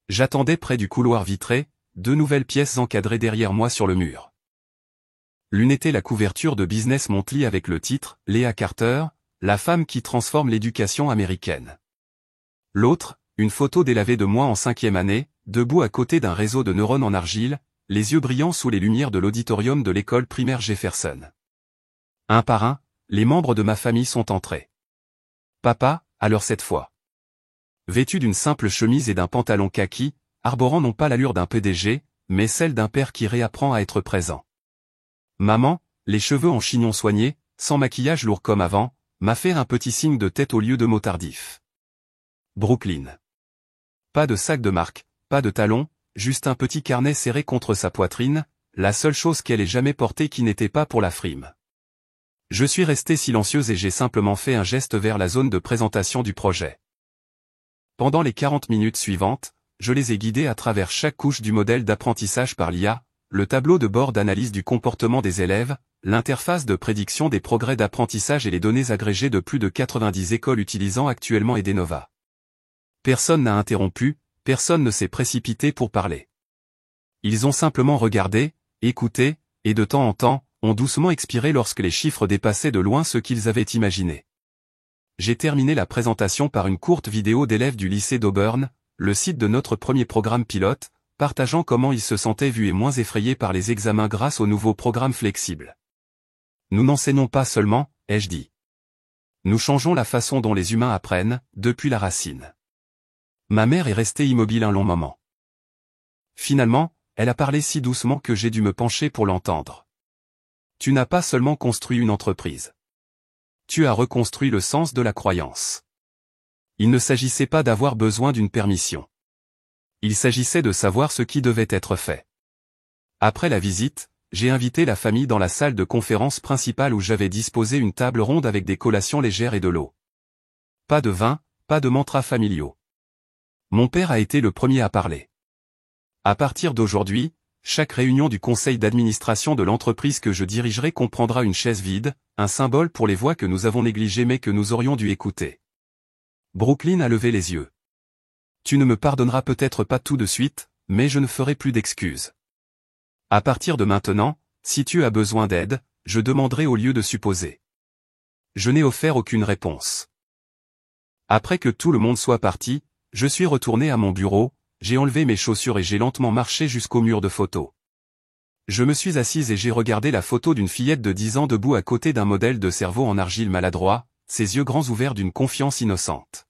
J'attendais près du couloir vitré, 2 nouvelles pièces encadrées derrière moi sur le mur. L'une était la couverture de Business Monthly avec le titre « Léa Carter, la femme qui transforme l'éducation américaine ». L'autre, une photo délavée de moi en 5e année, debout à côté d'un réseau de neurones en argile, les yeux brillants sous les lumières de l'auditorium de l'école primaire Jefferson. Un par un, les membres de ma famille sont entrés. Papa, alors cette fois. Vêtu d'une simple chemise et d'un pantalon kaki, arborant non pas l'allure d'un PDG, mais celle d'un père qui réapprend à être présent. Maman, les cheveux en chignon soigné, sans maquillage lourd comme avant, m'a fait un petit signe de tête au lieu de mot tardif. Brooklyn. Pas de sac de marque, pas de talons, juste un petit carnet serré contre sa poitrine, la seule chose qu'elle ait jamais portée qui n'était pas pour la frime. Je suis resté silencieuse et j'ai simplement fait un geste vers la zone de présentation du projet. Pendant les 40 minutes suivantes, je les ai guidés à travers chaque couche du modèle d'apprentissage par l'IA, le tableau de bord d'analyse du comportement des élèves, l'interface de prédiction des progrès d'apprentissage et les données agrégées de plus de 90 écoles utilisant actuellement Edenova. Personne n'a interrompu, personne ne s'est précipité pour parler. Ils ont simplement regardé, écouté, et de temps en temps, ont doucement expiré lorsque les chiffres dépassaient de loin ce qu'ils avaient imaginé. J'ai terminé la présentation par une courte vidéo d'élèves du lycée d'Auburn, le site de notre premier programme pilote, partageant comment ils se sentaient vus et moins effrayés par les examens grâce au nouveau programme flexible. Nous n'enseignons pas seulement, ai-je dit. Nous changeons la façon dont les humains apprennent, depuis la racine. Ma mère est restée immobile un long moment. Finalement, elle a parlé si doucement que j'ai dû me pencher pour l'entendre. Tu n'as pas seulement construit une entreprise. Tu as reconstruit le sens de la croyance. Il ne s'agissait pas d'avoir besoin d'une permission. Il s'agissait de savoir ce qui devait être fait. Après la visite, j'ai invité la famille dans la salle de conférence principale où j'avais disposé une table ronde avec des collations légères et de l'eau. Pas de vin, pas de mantras familiaux. Mon père a été le premier à parler. À partir d'aujourd'hui, chaque réunion du conseil d'administration de l'entreprise que je dirigerai comprendra une chaise vide, un symbole pour les voix que nous avons négligées mais que nous aurions dû écouter. Brooklyn a levé les yeux. Tu ne me pardonneras peut-être pas tout de suite, mais je ne ferai plus d'excuses. À partir de maintenant, si tu as besoin d'aide, je demanderai au lieu de supposer. Je n'ai offert aucune réponse. Après que tout le monde soit parti, je suis retourné à mon bureau, j'ai enlevé mes chaussures et j'ai lentement marché jusqu'au mur de photos. Je me suis assise et j'ai regardé la photo d'une fillette de 10 ans debout à côté d'un modèle de cerveau en argile maladroit, ses yeux grands ouverts d'une confiance innocente.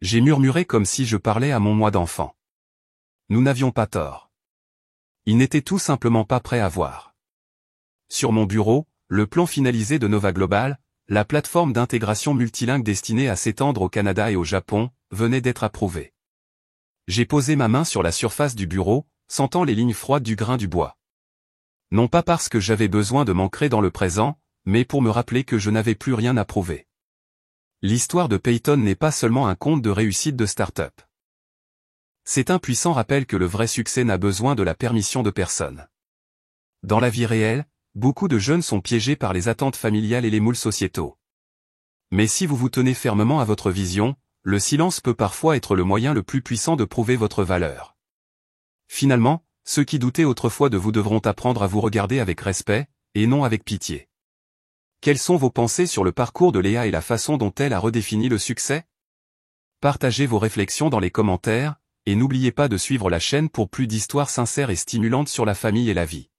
J'ai murmuré comme si je parlais à mon moi d'enfant. Nous n'avions pas tort. Ils n'étaient tout simplement pas prêts à voir. Sur mon bureau, le plan finalisé de Nova Global, la plateforme d'intégration multilingue destinée à s'étendre au Canada et au Japon, venait d'être approuvé. J'ai posé ma main sur la surface du bureau, sentant les lignes froides du grain du bois. Non pas parce que j'avais besoin de m'ancrer dans le présent, mais pour me rappeler que je n'avais plus rien à prouver. L'histoire de Peyton n'est pas seulement un conte de réussite de start-up. C'est un puissant rappel que le vrai succès n'a besoin de la permission de personne. Dans la vie réelle, beaucoup de jeunes sont piégés par les attentes familiales et les moules sociétaux. Mais si vous vous tenez fermement à votre vision, le silence peut parfois être le moyen le plus puissant de prouver votre valeur. Finalement, ceux qui doutaient autrefois de vous devront apprendre à vous regarder avec respect, et non avec pitié. Quelles sont vos pensées sur le parcours de Léa et la façon dont elle a redéfini le succès? Partagez vos réflexions dans les commentaires, et n'oubliez pas de suivre la chaîne pour plus d'histoires sincères et stimulantes sur la famille et la vie.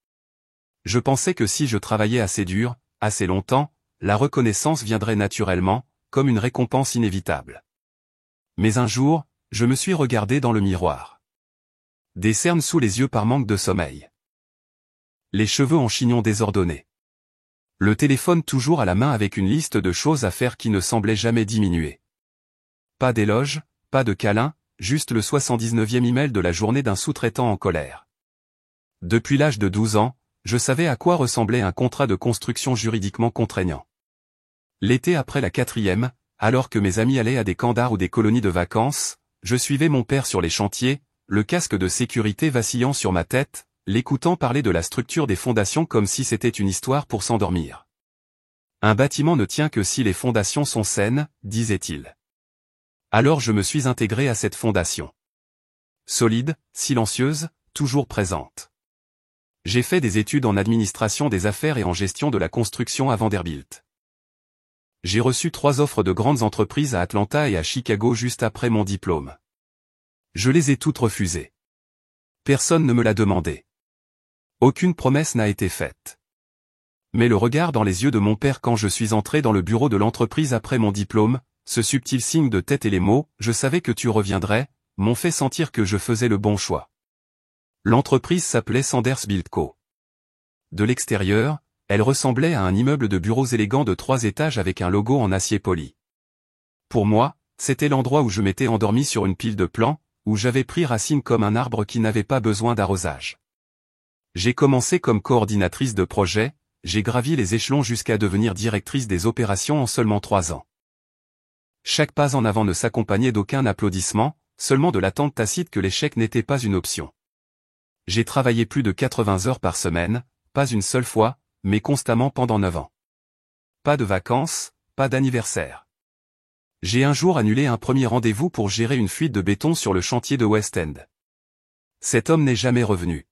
Je pensais que si je travaillais assez dur, assez longtemps, la reconnaissance viendrait naturellement, comme une récompense inévitable. Mais un jour, je me suis regardé dans le miroir. Des cernes sous les yeux par manque de sommeil. Les cheveux en chignon désordonnés. Le téléphone toujours à la main avec une liste de choses à faire qui ne semblait jamais diminuer. Pas d'éloge, pas de câlin, juste le 79e email de la journée d'un sous-traitant en colère. Depuis l'âge de 12 ans, je savais à quoi ressemblait un contrat de construction juridiquement contraignant. L'été après la 4e, alors que mes amis allaient à des camps d'art ou des colonies de vacances, je suivais mon père sur les chantiers, le casque de sécurité vacillant sur ma tête, l'écoutant parler de la structure des fondations comme si c'était une histoire pour s'endormir. Un bâtiment ne tient que si les fondations sont saines, disait-il. Alors je me suis intégré à cette fondation. Solide, silencieuse, toujours présente. J'ai fait des études en administration des affaires et en gestion de la construction à Vanderbilt. J'ai reçu 3 offres de grandes entreprises à Atlanta et à Chicago juste après mon diplôme. Je les ai toutes refusées. Personne ne me l'a demandé. Aucune promesse n'a été faite. Mais le regard dans les yeux de mon père quand je suis entré dans le bureau de l'entreprise après mon diplôme, ce subtil signe de tête et les mots « je savais que tu reviendrais » m'ont fait sentir que je faisais le bon choix. L'entreprise s'appelait Sanders Build Co. De l'extérieur, elle ressemblait à un immeuble de bureaux élégant de 3 étages avec un logo en acier poli. Pour moi, c'était l'endroit où je m'étais endormi sur une pile de plans, où j'avais pris racine comme un arbre qui n'avait pas besoin d'arrosage. J'ai commencé comme coordinatrice de projet, j'ai gravi les échelons jusqu'à devenir directrice des opérations en seulement 3 ans. Chaque pas en avant ne s'accompagnait d'aucun applaudissement, seulement de l'attente tacite que l'échec n'était pas une option. J'ai travaillé plus de 80 heures par semaine, pas une seule fois, mais constamment pendant 9 ans. Pas de vacances, pas d'anniversaire. J'ai un jour annulé un premier rendez-vous pour gérer une fuite de béton sur le chantier de West End. Cet homme n'est jamais revenu.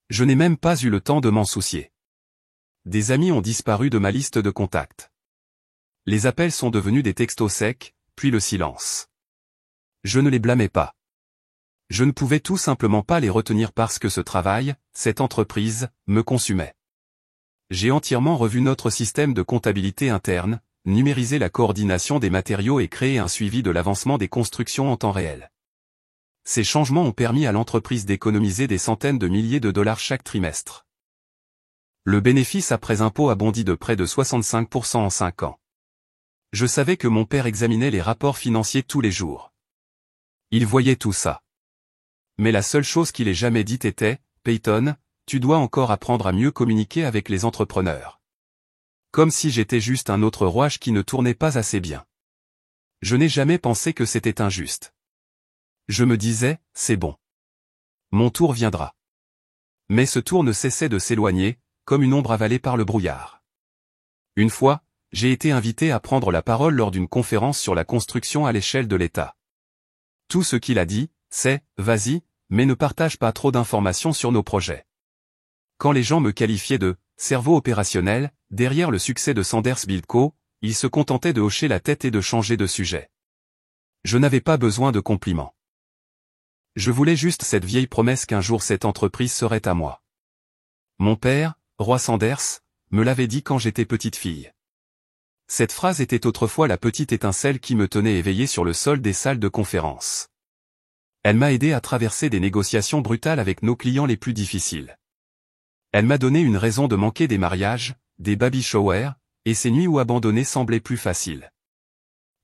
Je n'ai même pas eu le temps de m'en soucier. Des amis ont disparu de ma liste de contacts. Les appels sont devenus des textos secs, puis le silence. Je ne les blâmais pas. Je ne pouvais tout simplement pas les retenir parce que ce travail, cette entreprise, me consumait. J'ai entièrement revu notre système de comptabilité interne, numérisé la coordination des matériaux et créé un suivi de l'avancement des constructions en temps réel. Ces changements ont permis à l'entreprise d'économiser des centaines de milliers de dollars chaque trimestre. Le bénéfice après impôt a bondi de près de 65% en 5 ans. Je savais que mon père examinait les rapports financiers tous les jours. Il voyait tout ça. Mais la seule chose qu'il ait jamais dite était, « Peyton, tu dois encore apprendre à mieux communiquer avec les entrepreneurs. » Comme si j'étais juste un autre rouage qui ne tournait pas assez bien. Je n'ai jamais pensé que c'était injuste. Je me disais, c'est bon. Mon tour viendra. Mais ce tour ne cessait de s'éloigner, comme une ombre avalée par le brouillard. Une fois, j'ai été invité à prendre la parole lors d'une conférence sur la construction à l'échelle de l'État. Tout ce qu'il a dit, c'est « vas-y, mais ne partage pas trop d'informations sur nos projets ». Quand les gens me qualifiaient de « cerveau opérationnel », derrière le succès de Sanders Bildco, ils se contentaient de hocher la tête et de changer de sujet. Je n'avais pas besoin de compliments. Je voulais juste cette vieille promesse qu'un jour cette entreprise serait à moi. Mon père, Roy Sanders, me l'avait dit quand j'étais petite fille. Cette phrase était autrefois la petite étincelle qui me tenait éveillé sur le sol des salles de conférence. Elle m'a aidé à traverser des négociations brutales avec nos clients les plus difficiles. Elle m'a donné une raison de manquer des mariages, des baby showers, et ces nuits où abandonner semblait plus facile.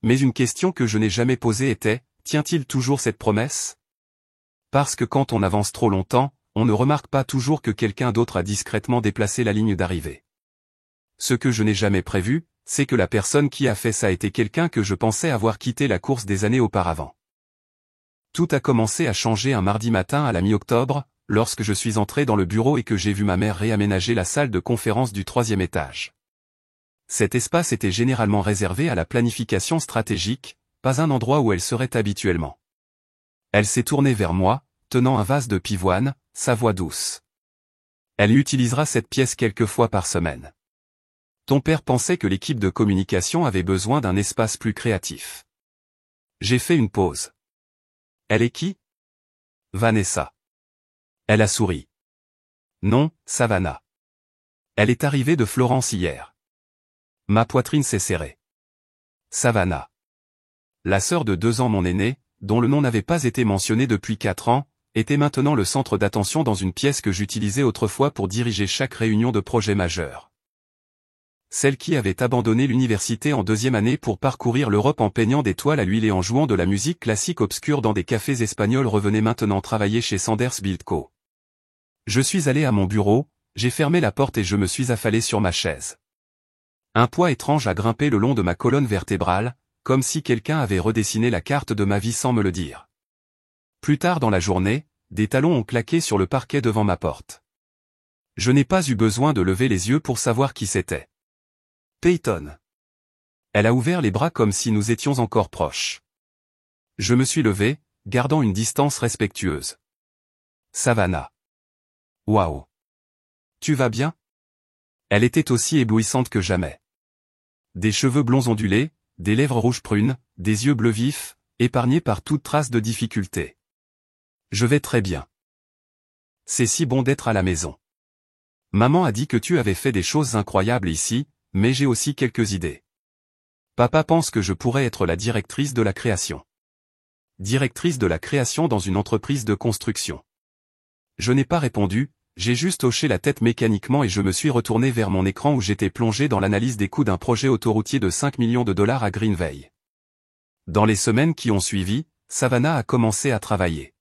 Mais une question que je n'ai jamais posée était, tient-il toujours cette promesse ? Parce que quand on avance trop longtemps, on ne remarque pas toujours que quelqu'un d'autre a discrètement déplacé la ligne d'arrivée. Ce que je n'ai jamais prévu, c'est que la personne qui a fait ça était quelqu'un que je pensais avoir quitté la course des années auparavant. Tout a commencé à changer un mardi matin à la mi-octobre, lorsque je suis entré dans le bureau et que j'ai vu ma mère réaménager la salle de conférence du 3e étage. Cet espace était généralement réservé à la planification stratégique, pas un endroit où elle serait habituellement. Elle s'est tournée vers moi, tenant un vase de pivoine, sa voix douce. Elle utilisera cette pièce quelques fois par semaine. Ton père pensait que l'équipe de communication avait besoin d'un espace plus créatif. J'ai fait une pause. Elle est qui ? Vanessa. Elle a souri. Non, Savannah. Elle est arrivée de Florence hier. Ma poitrine s'est serrée. Savannah. La sœur de 2 ans mon aînée, dont le nom n'avait pas été mentionné depuis 4 ans, était maintenant le centre d'attention dans une pièce que j'utilisais autrefois pour diriger chaque réunion de projet majeur. Celle qui avait abandonné l'université en 2e année pour parcourir l'Europe en peignant des toiles à l'huile et en jouant de la musique classique obscure dans des cafés espagnols revenait maintenant travailler chez Sanders Bildco. Je suis allé à mon bureau, j'ai fermé la porte et je me suis affalé sur ma chaise. Un poids étrange a grimpé le long de ma colonne vertébrale, comme si quelqu'un avait redessiné la carte de ma vie sans me le dire. Plus tard dans la journée, des talons ont claqué sur le parquet devant ma porte. Je n'ai pas eu besoin de lever les yeux pour savoir qui c'était. Peyton. Elle a ouvert les bras comme si nous étions encore proches. Je me suis levé, gardant une distance respectueuse. Savannah. Waouh. Tu vas bien ? Elle était aussi éblouissante que jamais. Des cheveux blonds ondulés, des lèvres rouges prunes, des yeux bleus vifs, épargnés par toute trace de difficulté. Je vais très bien. C'est si bon d'être à la maison. Maman a dit que tu avais fait des choses incroyables ici, mais j'ai aussi quelques idées. Papa pense que je pourrais être la directrice de la création. Directrice de la création dans une entreprise de construction. Je n'ai pas répondu, j'ai juste hoché la tête mécaniquement et je me suis retourné vers mon écran où j'étais plongé dans l'analyse des coûts d'un projet autoroutier de 5 millions de dollars à Greenville. Dans les semaines qui ont suivi, Savannah a commencé à travailler.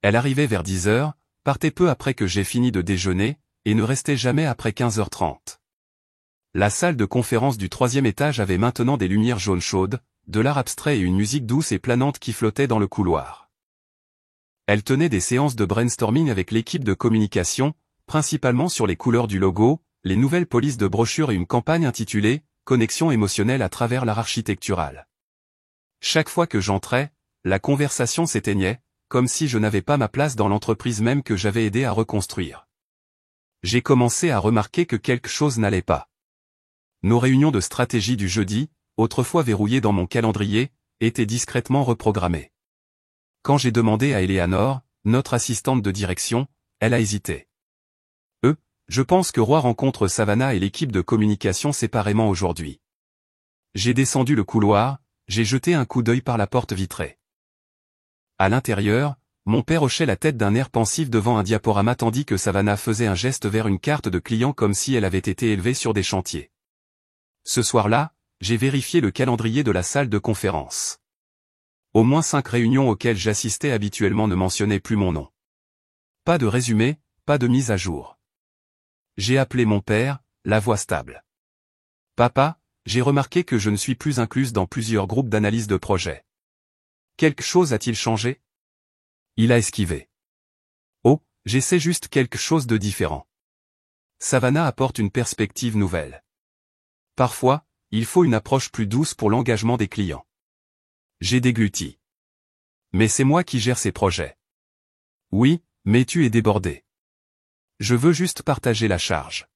Elle arrivait vers 10 heures, partait peu après que j'ai fini de déjeuner, et ne restait jamais après 15h30. La salle de conférence du 3e étage avait maintenant des lumières jaunes chaudes, de l'art abstrait et une musique douce et planante qui flottait dans le couloir. Elle tenait des séances de brainstorming avec l'équipe de communication, principalement sur les couleurs du logo, les nouvelles polices de brochures et une campagne intitulée « Connexion émotionnelle à travers l'art architectural ». Chaque fois que j'entrais, la conversation s'éteignait, comme si je n'avais pas ma place dans l'entreprise même que j'avais aidé à reconstruire. J'ai commencé à remarquer que quelque chose n'allait pas. Nos réunions de stratégie du jeudi, autrefois verrouillées dans mon calendrier, étaient discrètement reprogrammées. Quand j'ai demandé à Eleanor, notre assistante de direction, elle a hésité. Je pense que Roy rencontre Savannah et l'équipe de communication séparément aujourd'hui. J'ai descendu le couloir, j'ai jeté un coup d'œil par la porte vitrée. À l'intérieur, Mon père hochait la tête d'un air pensif devant un diaporama tandis que Savannah faisait un geste vers une carte de client comme si elle avait été élevée sur des chantiers. Ce soir-là, j'ai vérifié le calendrier de la salle de conférence. Au moins 5 réunions auxquelles j'assistais habituellement ne mentionnaient plus mon nom. Pas de résumé, pas de mise à jour. J'ai appelé mon père, la voix stable. Papa, j'ai remarqué que je ne suis plus incluse dans plusieurs groupes d'analyse de projet. Quelque chose a-t-il changé? Il a esquivé. Oh, j'essaie juste quelque chose de différent. Savannah apporte une perspective nouvelle. Parfois, il faut une approche plus douce pour l'engagement des clients. J'ai dégluti. Mais c'est moi qui gère ces projets. Oui, mais tu es débordé. Je veux juste partager la charge.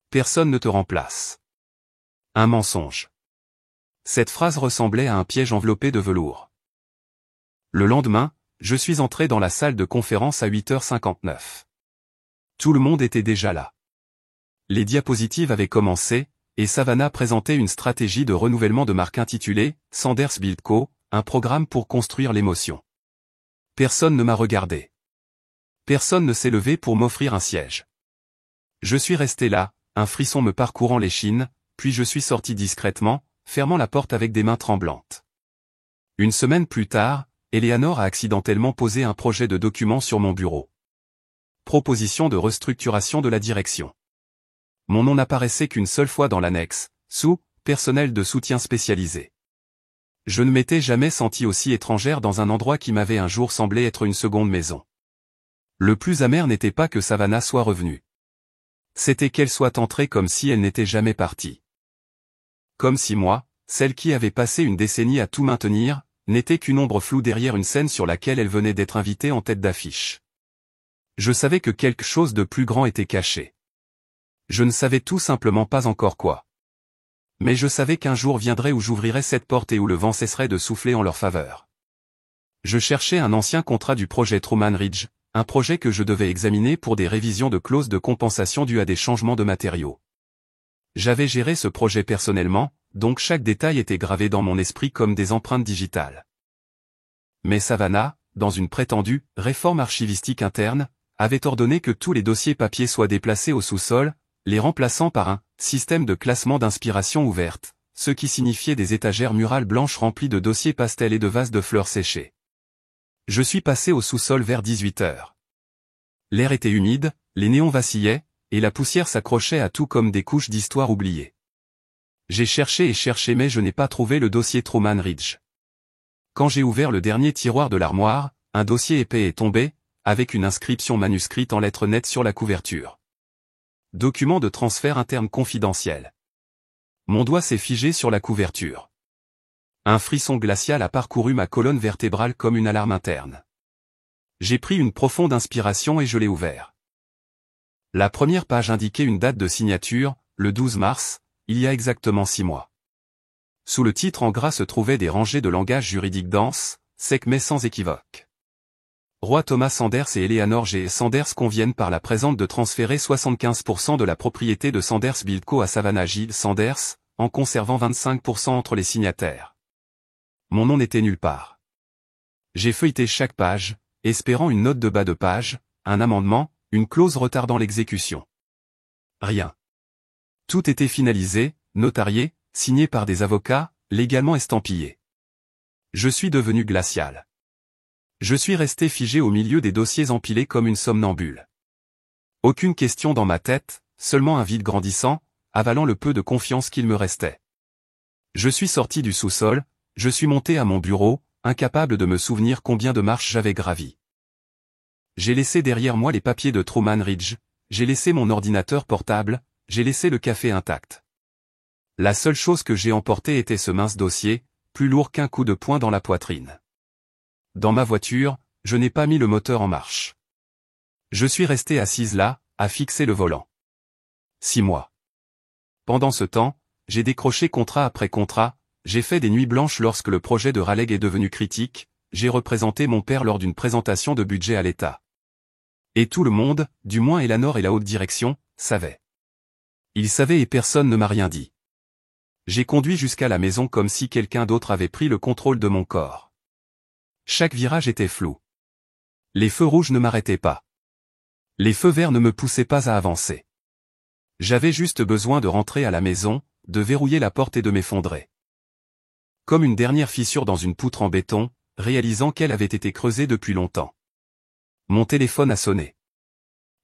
Personne ne te remplace. Un mensonge. Cette phrase ressemblait à un piège enveloppé de velours. Le lendemain, je suis entré dans la salle de conférence à 8h59. Tout le monde était déjà là. Les diapositives avaient commencé, et Savannah présentait une stratégie de renouvellement de marque intitulée « Sanders Build Co., un programme pour construire l'émotion ». Personne ne m'a regardé. Personne ne s'est levé pour m'offrir un siège. Je suis resté là, un frisson me parcourant l'échine, puis je suis sorti discrètement, fermant la porte avec des mains tremblantes. Une semaine plus tard, Eleanor a accidentellement posé un projet de document sur mon bureau. Proposition de restructuration de la direction. Mon nom n'apparaissait qu'une seule fois dans l'annexe, sous « personnel de soutien spécialisé ». Je ne m'étais jamais senti aussi étrangère dans un endroit qui m'avait un jour semblé être une seconde maison. Le plus amer n'était pas que Savannah soit revenue. C'était qu'elle soit entrée comme si elle n'était jamais partie. Comme si moi, celle qui avait passé une décennie à tout maintenir, n'était qu'une ombre floue derrière une scène sur laquelle elle venait d'être invitée en tête d'affiche. Je savais que quelque chose de plus grand était caché. Je ne savais tout simplement pas encore quoi. Mais je savais qu'un jour viendrait où j'ouvrirais cette porte et où le vent cesserait de souffler en leur faveur. Je cherchais un ancien contrat du projet Truman Ridge, un projet que je devais examiner pour des révisions de clauses de compensation dues à des changements de matériaux. J'avais géré ce projet personnellement, donc chaque détail était gravé dans mon esprit comme des empreintes digitales. Mais Savannah, dans une prétendue « réforme archivistique interne », avait ordonné que tous les dossiers papier soient déplacés au sous-sol, les remplaçant par un « système de classement d'inspiration ouverte », ce qui signifiait des étagères murales blanches remplies de dossiers pastels et de vases de fleurs séchées. Je suis passé au sous-sol vers 18h. L'air était humide, les néons vacillaient, et la poussière s'accrochait à tout comme des couches d'histoire oubliées. J'ai cherché et cherché mais je n'ai pas trouvé le dossier Truman Ridge. Quand j'ai ouvert le dernier tiroir de l'armoire, un dossier épais est tombé, avec une inscription manuscrite en lettres nettes sur la couverture. Document de transfert interne confidentiel. Mon doigt s'est figé sur la couverture. Un frisson glacial a parcouru ma colonne vertébrale comme une alarme interne. J'ai pris une profonde inspiration et je l'ai ouvert. La première page indiquait une date de signature, le 12 mars, il y a exactement 6 mois. Sous le titre en gras se trouvaient des rangées de langage juridique dense, sec mais sans équivoque. Roy Thomas Sanders et Eleanor G. Sanders conviennent par la présente de transférer 75% de la propriété de Sanders Build Co. à Savannah G. Sanders, en conservant 25% entre les signataires. Mon nom n'était nulle part. J'ai feuilleté chaque page, espérant une note de bas de page, un amendement, une clause retardant l'exécution. Rien. Tout était finalisé, notarié, signé par des avocats, légalement estampillé. Je suis devenu glacial. Je suis resté figé au milieu des dossiers empilés comme une somnambule. Aucune question dans ma tête, seulement un vide grandissant, avalant le peu de confiance qu'il me restait. Je suis sorti du sous-sol, je suis monté à mon bureau, incapable de me souvenir combien de marches j'avais gravi. J'ai laissé derrière moi les papiers de Truman Ridge, j'ai laissé mon ordinateur portable, j'ai laissé le café intact. La seule chose que j'ai emportée était ce mince dossier, plus lourd qu'un coup de poing dans la poitrine. Dans ma voiture, je n'ai pas mis le moteur en marche. Je suis resté assise là, à fixer le volant. 6 mois. Pendant ce temps, j'ai décroché contrat après contrat, j'ai fait des nuits blanches lorsque le projet de Raleigh est devenu critique, j'ai représenté mon père lors d'une présentation de budget à l'État. Et tout le monde, du moins Eleanor et la haute direction, savait. Ils savaient et personne ne m'a rien dit. J'ai conduit jusqu'à la maison comme si quelqu'un d'autre avait pris le contrôle de mon corps. Chaque virage était flou. Les feux rouges ne m'arrêtaient pas. Les feux verts ne me poussaient pas à avancer. J'avais juste besoin de rentrer à la maison, de verrouiller la porte et de m'effondrer. Comme une dernière fissure dans une poutre en béton, réalisant qu'elle avait été creusée depuis longtemps. Mon téléphone a sonné.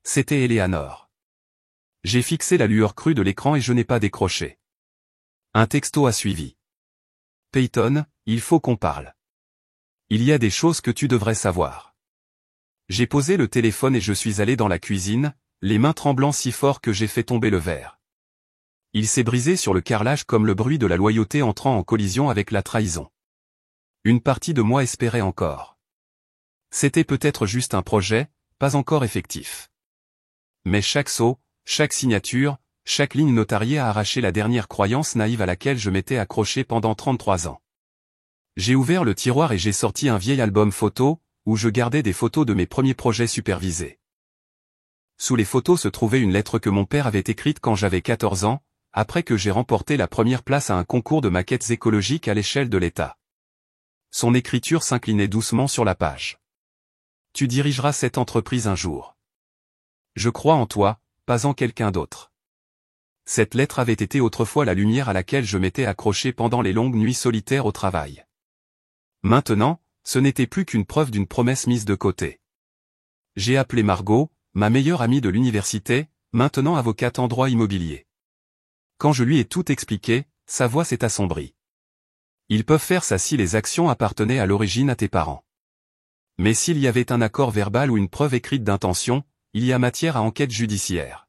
C'était Eleanor. J'ai fixé la lueur crue de l'écran et je n'ai pas décroché. Un texto a suivi. Peyton, il faut qu'on parle. Il y a des choses que tu devrais savoir. J'ai posé le téléphone et je suis allé dans la cuisine, les mains tremblant si fort que j'ai fait tomber le verre. Il s'est brisé sur le carrelage comme le bruit de la loyauté entrant en collision avec la trahison. Une partie de moi espérait encore. C'était peut-être juste un projet, pas encore effectif. Mais chaque saut, chaque signature, chaque ligne notariée a arraché la dernière croyance naïve à laquelle je m'étais accroché pendant 33 ans. J'ai ouvert le tiroir et j'ai sorti un vieil album photo, où je gardais des photos de mes premiers projets supervisés. Sous les photos se trouvait une lettre que mon père avait écrite quand j'avais 14 ans, après que j'ai remporté la première place à un concours de maquettes écologiques à l'échelle de l'État. Son écriture s'inclinait doucement sur la page. Tu dirigeras cette entreprise un jour. Je crois en toi, pas en quelqu'un d'autre. Cette lettre avait été autrefois la lumière à laquelle je m'étais accroché pendant les longues nuits solitaires au travail. Maintenant, ce n'était plus qu'une preuve d'une promesse mise de côté. J'ai appelé Margot, ma meilleure amie de l'université, maintenant avocate en droit immobilier. Quand je lui ai tout expliqué, sa voix s'est assombrie. Ils peuvent faire ça si les actions appartenaient à l'origine à tes parents. Mais s'il y avait un accord verbal ou une preuve écrite d'intention, il y a matière à enquête judiciaire.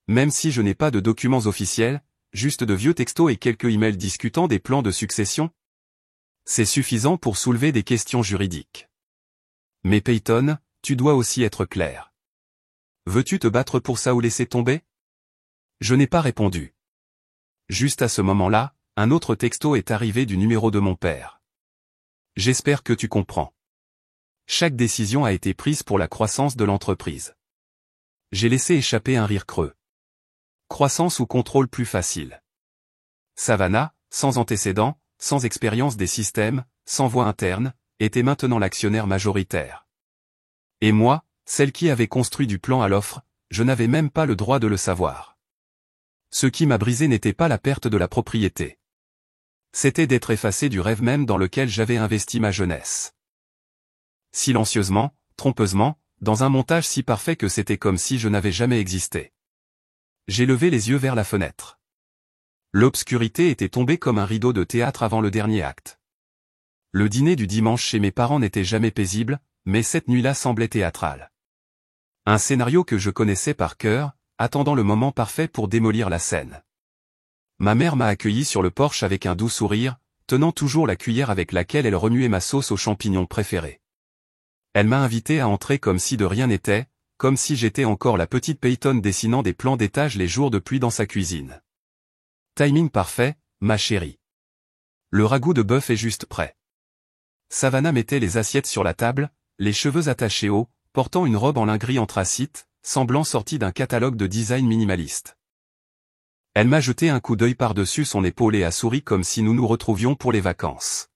Même si je n'ai pas de documents officiels, juste de vieux textos et quelques emails discutant des plans de succession, c'est suffisant pour soulever des questions juridiques. Mais Peyton, tu dois aussi être clair. Veux-tu te battre pour ça ou laisser tomber? Je n'ai pas répondu. Juste à ce moment-là, un autre texto est arrivé du numéro de mon père. J'espère que tu comprends. Chaque décision a été prise pour la croissance de l'entreprise. J'ai laissé échapper un rire creux. Croissance ou contrôle plus facile. Savannah, sans antécédent, sans expérience des systèmes, sans voix interne, était maintenant l'actionnaire majoritaire. Et moi, celle qui avait construit du plan à l'offre, je n'avais même pas le droit de le savoir. Ce qui m'a brisé n'était pas la perte de la propriété. C'était d'être effacé du rêve même dans lequel j'avais investi ma jeunesse. Silencieusement, trompeusement, dans un montage si parfait que c'était comme si je n'avais jamais existé. J'ai levé les yeux vers la fenêtre. L'obscurité était tombée comme un rideau de théâtre avant le dernier acte. Le dîner du dimanche chez mes parents n'était jamais paisible, mais cette nuit-là semblait théâtrale. Un scénario que je connaissais par cœur, attendant le moment parfait pour démolir la scène. Ma mère m'a accueilli sur le porche avec un doux sourire, tenant toujours la cuillère avec laquelle elle remuait ma sauce aux champignons préférée. Elle m'a invité à entrer comme si de rien n'était, comme si j'étais encore la petite Peyton dessinant des plans d'étage les jours de pluie dans sa cuisine. Timing parfait, ma chérie. Le ragoût de bœuf est juste prêt. Savannah mettait les assiettes sur la table, les cheveux attachés haut, portant une robe en lin gris anthracite, semblant sortie d'un catalogue de design minimaliste. Elle m'a jeté un coup d'œil par-dessus son épaule et a souri comme si nous nous retrouvions pour les vacances.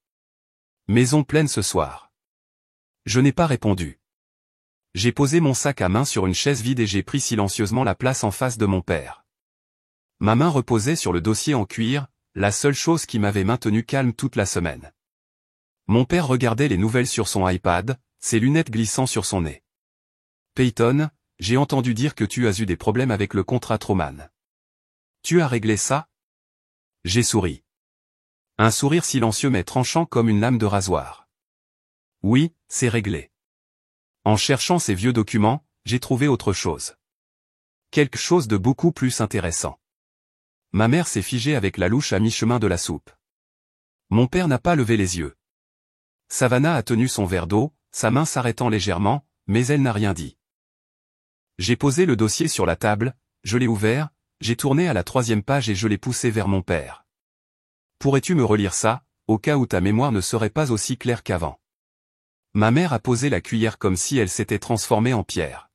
Maison pleine ce soir. Je n'ai pas répondu. J'ai posé mon sac à main sur une chaise vide et j'ai pris silencieusement la place en face de mon père. Ma main reposait sur le dossier en cuir, la seule chose qui m'avait maintenu calme toute la semaine. Mon père regardait les nouvelles sur son iPad, ses lunettes glissant sur son nez. Peyton, j'ai entendu dire que tu as eu des problèmes avec le contrat Truman. Tu as réglé ça? J'ai souri. Un sourire silencieux mais tranchant comme une lame de rasoir. Oui, c'est réglé. En cherchant ces vieux documents, j'ai trouvé autre chose. Quelque chose de beaucoup plus intéressant. Ma mère s'est figée avec la louche à mi-chemin de la soupe. Mon père n'a pas levé les yeux. Savannah a tenu son verre d'eau, sa main s'arrêtant légèrement, mais elle n'a rien dit. J'ai posé le dossier sur la table, je l'ai ouvert, j'ai tourné à la 3e page et je l'ai poussé vers mon père. Pourrais-tu me relire ça, au cas où ta mémoire ne serait pas aussi claire qu'avant? Ma mère a posé la cuillère comme si elle s'était transformée en pierre.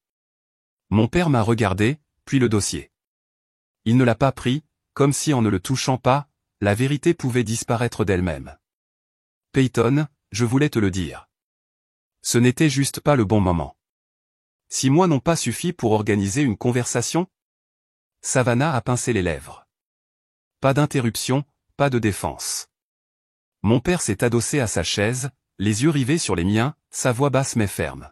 Mon père m'a regardé, puis le dossier. Il ne l'a pas pris, comme si en ne le touchant pas, la vérité pouvait disparaître d'elle-même. Peyton, je voulais te le dire. Ce n'était juste pas le bon moment. 6 mois n'ont pas suffi pour organiser une conversation? Savannah a pincé les lèvres. Pas d'interruption, pas de défense. Mon père s'est adossé à sa chaise, les yeux rivés sur les miens, sa voix basse mais ferme.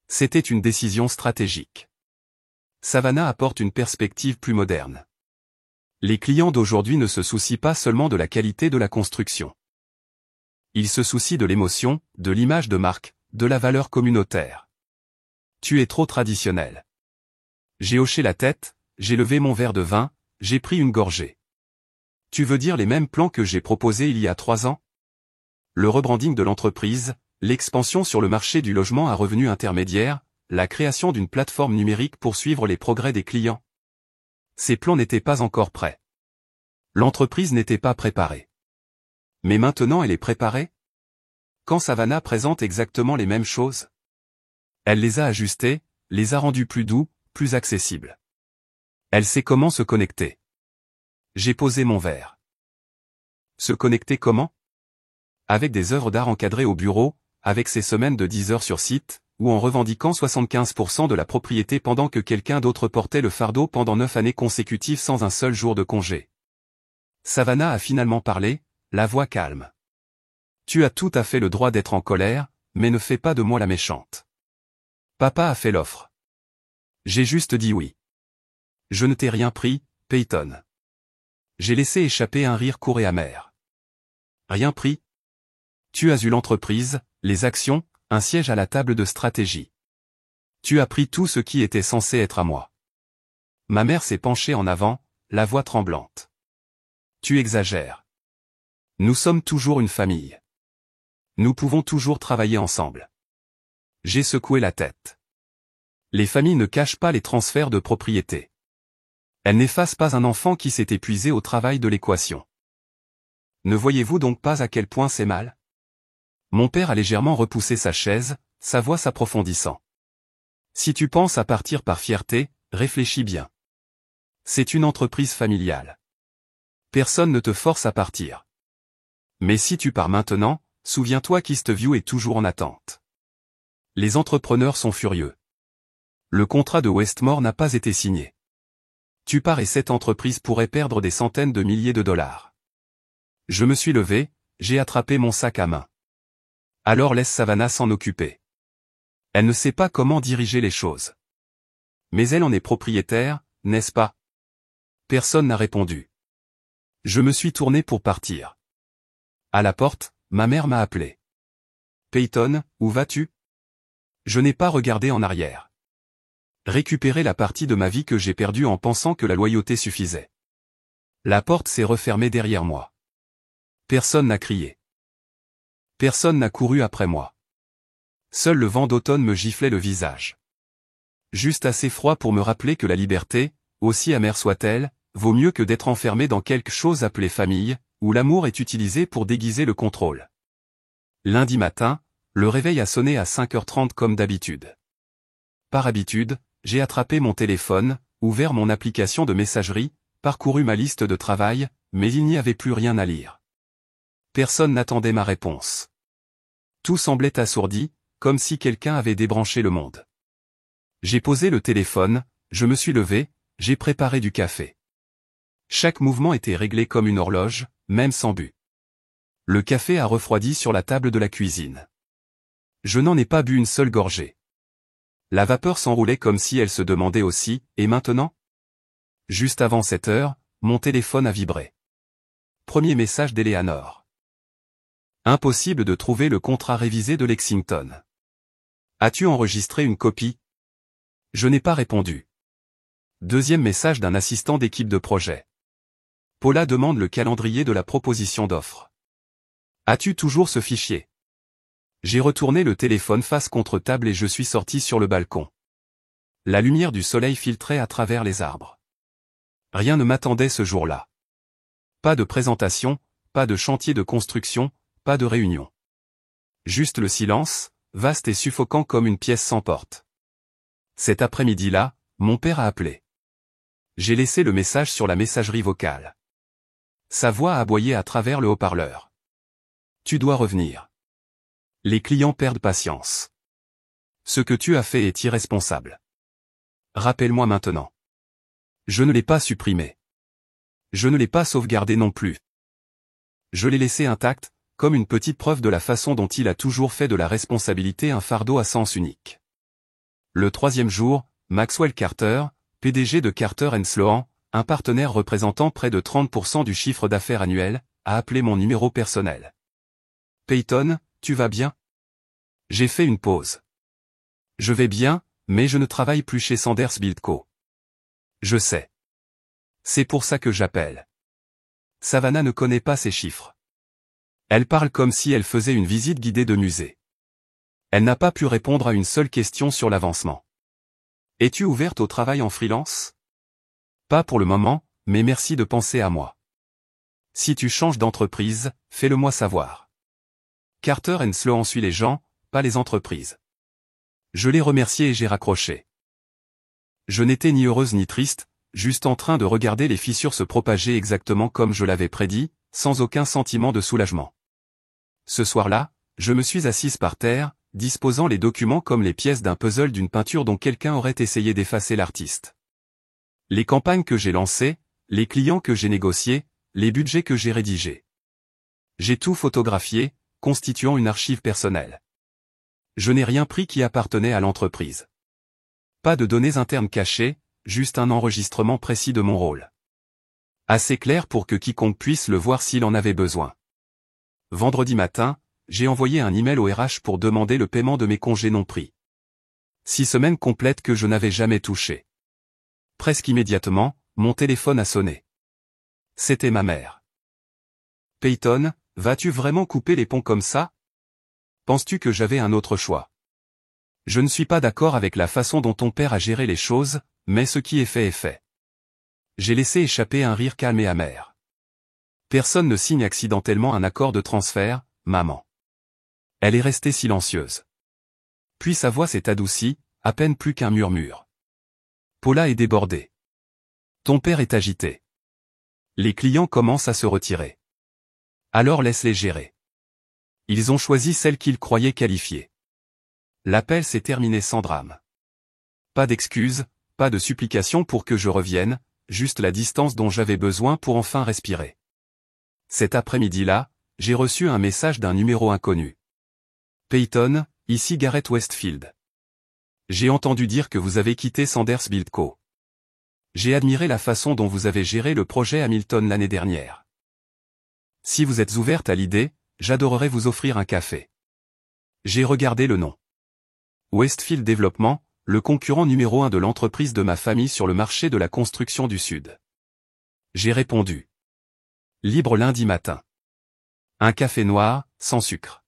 C'était une décision stratégique. Savannah apporte une perspective plus moderne. Les clients d'aujourd'hui ne se soucient pas seulement de la qualité de la construction. Ils se soucient de l'émotion, de l'image de marque, de la valeur communautaire. Tu es trop traditionnel. J'ai hoché la tête, j'ai levé mon verre de vin, j'ai pris une gorgée. Tu veux dire les mêmes plans que j'ai proposés il y a 3 ans? Le rebranding de l'entreprise, l'expansion sur le marché du logement à revenu intermédiaire, la création d'une plateforme numérique pour suivre les progrès des clients. Ces plans n'étaient pas encore prêts. L'entreprise n'était pas préparée. Mais maintenant elle est préparée? Quand Savannah présente exactement les mêmes choses? Elle les a ajustés, les a rendus plus doux, plus accessibles. Elle sait comment se connecter. J'ai posé mon verre. Se connecter comment? Avec des œuvres d'art encadrées au bureau, avec ses semaines de 10 heures sur site, ou en revendiquant 75% de la propriété pendant que quelqu'un d'autre portait le fardeau pendant 9 années consécutives sans un seul jour de congé. Savannah a finalement parlé, la voix calme. Tu as tout à fait le droit d'être en colère, mais ne fais pas de moi la méchante. Papa a fait l'offre. J'ai juste dit oui. Je ne t'ai rien pris, Peyton. J'ai laissé échapper un rire court et amer. Rien pris? Tu as eu l'entreprise, les actions, un siège à la table de stratégie. Tu as pris tout ce qui était censé être à moi. Ma mère s'est penchée en avant, la voix tremblante. Tu exagères. Nous sommes toujours une famille. Nous pouvons toujours travailler ensemble. J'ai secoué la tête. Les familles ne cachent pas les transferts de propriété. Elles n'effacent pas un enfant qui s'est épuisé au travail de l'équation. Ne voyez-vous donc pas à quel point c'est mal? Mon père a légèrement repoussé sa chaise, sa voix s'approfondissant. Si tu penses à partir par fierté, réfléchis bien. C'est une entreprise familiale. Personne ne te force à partir. Mais si tu pars maintenant, souviens-toi qu'Eastview est toujours en attente. Les entrepreneurs sont furieux. Le contrat de Westmore n'a pas été signé. Tu pars et cette entreprise pourrait perdre des centaines de milliers de dollars. Je me suis levé, j'ai attrapé mon sac à main. Alors laisse Savannah s'en occuper. Elle ne sait pas comment diriger les choses. Mais elle en est propriétaire, n'est-ce pas? Personne n'a répondu. Je me suis tourné pour partir. À la porte, ma mère m'a appelé. Peyton, où vas-tu? Je n'ai pas regardé en arrière. Récupérer la partie de ma vie que j'ai perdue en pensant que la loyauté suffisait. La porte s'est refermée derrière moi. Personne n'a crié. Personne n'a couru après moi. Seul le vent d'automne me giflait le visage. Juste assez froid pour me rappeler que la liberté, aussi amère soit-elle, vaut mieux que d'être enfermé dans quelque chose appelé famille, où l'amour est utilisé pour déguiser le contrôle. Lundi matin, le réveil a sonné à 5h30 comme d'habitude. Par habitude, j'ai attrapé mon téléphone, ouvert mon application de messagerie, parcouru ma liste de travail, mais il n'y avait plus rien à lire. Personne n'attendait ma réponse. Tout semblait assourdi, comme si quelqu'un avait débranché le monde. J'ai posé le téléphone, je me suis levé, j'ai préparé du café. Chaque mouvement était réglé comme une horloge, même sans but. Le café a refroidi sur la table de la cuisine. Je n'en ai pas bu une seule gorgée. La vapeur s'enroulait comme si elle se demandait aussi, et maintenant? Juste avant 7 heures, mon téléphone a vibré. Premier message d'Eleanor. Impossible de trouver le contrat révisé de Lexington. As-tu enregistré une copie? Je n'ai pas répondu. Deuxième message d'un assistant d'équipe de projet. Paula demande le calendrier de la proposition d'offre. As-tu toujours ce fichier? J'ai retourné le téléphone face contre table et je suis sorti sur le balcon. La lumière du soleil filtrait à travers les arbres. Rien ne m'attendait ce jour-là. Pas de présentation, pas de chantier de construction, pas de réunion. Juste le silence, vaste et suffocant comme une pièce sans porte. Cet après-midi-là, mon père a appelé. J'ai laissé le message sur la messagerie vocale. Sa voix a aboyé à travers le haut-parleur. Tu dois revenir. Les clients perdent patience. Ce que tu as fait est irresponsable. Rappelle-moi maintenant. Je ne l'ai pas supprimé. Je ne l'ai pas sauvegardé non plus. Je l'ai laissé intact, comme une petite preuve de la façon dont il a toujours fait de la responsabilité un fardeau à sens unique. Le troisième jour, Maxwell Carter, PDG de Carter & Sloan, un partenaire représentant près de 30% du chiffre d'affaires annuel, a appelé mon numéro personnel. Peyton, tu vas bien? J'ai fait une pause. Je vais bien, mais je ne travaille plus chez Sanders Build Co. Je sais. C'est pour ça que j'appelle. Savannah ne connaît pas ces chiffres. Elle parle comme si elle faisait une visite guidée de musée. Elle n'a pas pu répondre à une seule question sur l'avancement. Es-tu ouverte au travail en freelance? Pas pour le moment, mais merci de penser à moi. Si tu changes d'entreprise, fais-le moi savoir. Carter & Sloan suit les gens, pas les entreprises. Je l'ai remercié et j'ai raccroché. Je n'étais ni heureuse ni triste, juste en train de regarder les fissures se propager exactement comme je l'avais prédit, sans aucun sentiment de soulagement. Ce soir-là, je me suis assise par terre, disposant les documents comme les pièces d'un puzzle d'une peinture dont quelqu'un aurait essayé d'effacer l'artiste. Les campagnes que j'ai lancées, les clients que j'ai négociés, les budgets que j'ai rédigés. J'ai tout photographié, constituant une archive personnelle. Je n'ai rien pris qui appartenait à l'entreprise. Pas de données internes cachées, juste un enregistrement précis de mon rôle. Assez clair pour que quiconque puisse le voir s'il en avait besoin. Vendredi matin, j'ai envoyé un email au RH pour demander le paiement de mes congés non pris. 6 semaines complètes que je n'avais jamais touchées. Presque immédiatement, mon téléphone a sonné. C'était ma mère. Peyton, vas-tu vraiment couper les ponts comme ça? Penses-tu que j'avais un autre choix? Je ne suis pas d'accord avec la façon dont ton père a géré les choses, mais ce qui est fait est fait. J'ai laissé échapper un rire calme et amer. Personne ne signe accidentellement un accord de transfert, maman. Elle est restée silencieuse. Puis sa voix s'est adoucie, à peine plus qu'un murmure. Paula est débordée. Ton père est agité. Les clients commencent à se retirer. Alors laisse-les gérer. Ils ont choisi celle qu'ils croyaient qualifiée. L'appel s'est terminé sans drame. Pas d'excuses, pas de supplications pour que je revienne, juste la distance dont j'avais besoin pour enfin respirer. Cet après-midi-là, j'ai reçu un message d'un numéro inconnu. Peyton, ici Gareth Westfield. J'ai entendu dire que vous avez quitté Sanders Build Co. J'ai admiré la façon dont vous avez géré le projet Hamilton l'année dernière. Si vous êtes ouverte à l'idée, j'adorerais vous offrir un café. J'ai regardé le nom. Westfield Développement, le concurrent numéro 1 de l'entreprise de ma famille sur le marché de la construction du Sud. J'ai répondu. Libre lundi matin. Un café noir, sans sucre.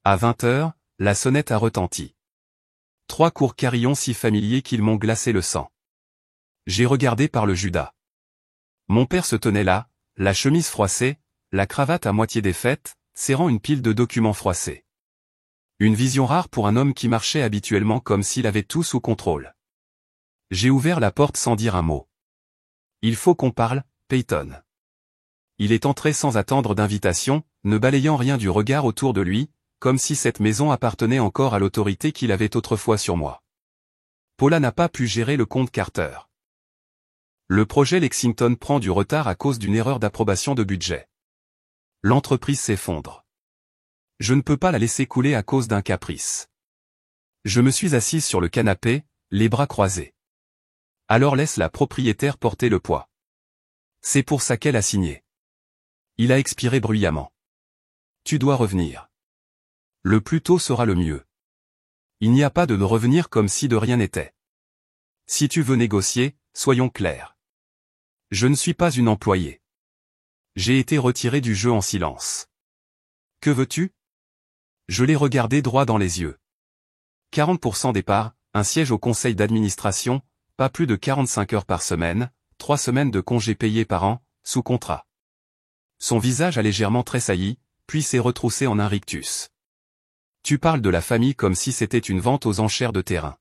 À 20h, la sonnette a retenti. 3 courts carillons si familiers qu'ils m'ont glacé le sang. J'ai regardé par le Judas. Mon père se tenait là, la chemise froissée, la cravate à moitié défaite, serrant une pile de documents froissés. Une vision rare pour un homme qui marchait habituellement comme s'il avait tout sous contrôle. J'ai ouvert la porte sans dire un mot. Il faut qu'on parle, Peyton. Il est entré sans attendre d'invitation, ne balayant rien du regard autour de lui, comme si cette maison appartenait encore à l'autorité qu'il avait autrefois sur moi. Paula n'a pas pu gérer le compte Carter. Le projet Lexington prend du retard à cause d'une erreur d'approbation de budget. L'entreprise s'effondre. Je ne peux pas la laisser couler à cause d'un caprice. Je me suis assise sur le canapé, les bras croisés. Alors laisse la propriétaire porter le poids. C'est pour ça qu'elle a signé. Il a expiré bruyamment. Tu dois revenir. Le plus tôt sera le mieux. Il n'y a pas de revenir comme si de rien n'était. Si tu veux négocier, soyons clairs. Je ne suis pas une employée. J'ai été retiré du jeu en silence. Que veux-tu? Je l'ai regardé droit dans les yeux. 40% des parts, un siège au conseil d'administration, pas plus de 45 heures par semaine, 3 semaines de congés payés par an, sous contrat. Son visage a légèrement tressailli, puis s'est retroussé en un rictus. Tu parles de la famille comme si c'était une vente aux enchères de terrain.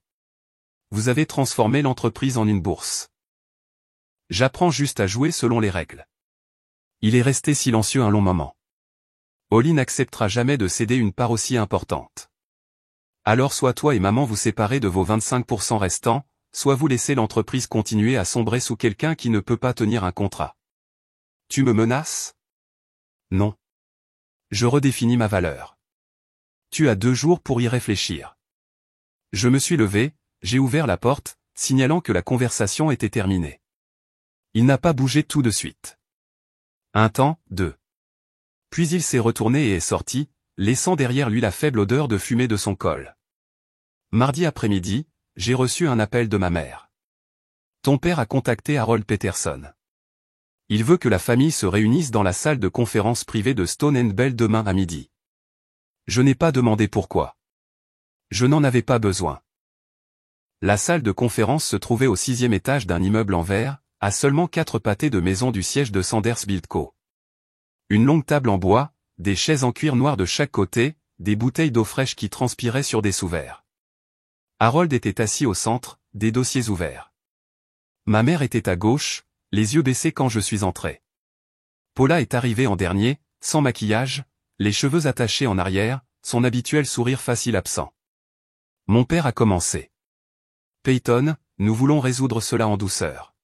Vous avez transformé l'entreprise en une bourse. J'apprends juste à jouer selon les règles. Il est resté silencieux un long moment. Holly n'acceptera jamais de céder une part aussi importante. Alors soit toi et maman vous séparez de vos 25% restants, soit vous laissez l'entreprise continuer à sombrer sous quelqu'un qui ne peut pas tenir un contrat. Tu me menaces? Non. Je redéfinis ma valeur. Tu as 2 jours pour y réfléchir. Je me suis levé, j'ai ouvert la porte, signalant que la conversation était terminée. Il n'a pas bougé tout de suite. Un temps, 2. Puis il s'est retourné et est sorti, laissant derrière lui la faible odeur de fumée de son col. Mardi après-midi, j'ai reçu un appel de ma mère. Ton père a contacté Harold Peterson. Il veut que la famille se réunisse dans la salle de conférence privée de Stone & Bell demain à midi. Je n'ai pas demandé pourquoi. Je n'en avais pas besoin. La salle de conférence se trouvait au 6e étage d'un immeuble en verre, à seulement 4 pâtés de maison du siège de Sanders Build Co. Une longue table en bois, des chaises en cuir noir de chaque côté, des bouteilles d'eau fraîche qui transpiraient sur des sous-verres. Harold était assis au centre, des dossiers ouverts. Ma mère était à gauche, les yeux baissés quand je suis entré. Paula est arrivée en dernier, sans maquillage, les cheveux attachés en arrière, son habituel sourire facile absent. Mon père a commencé. Peyton, nous voulons résoudre cela en douceur.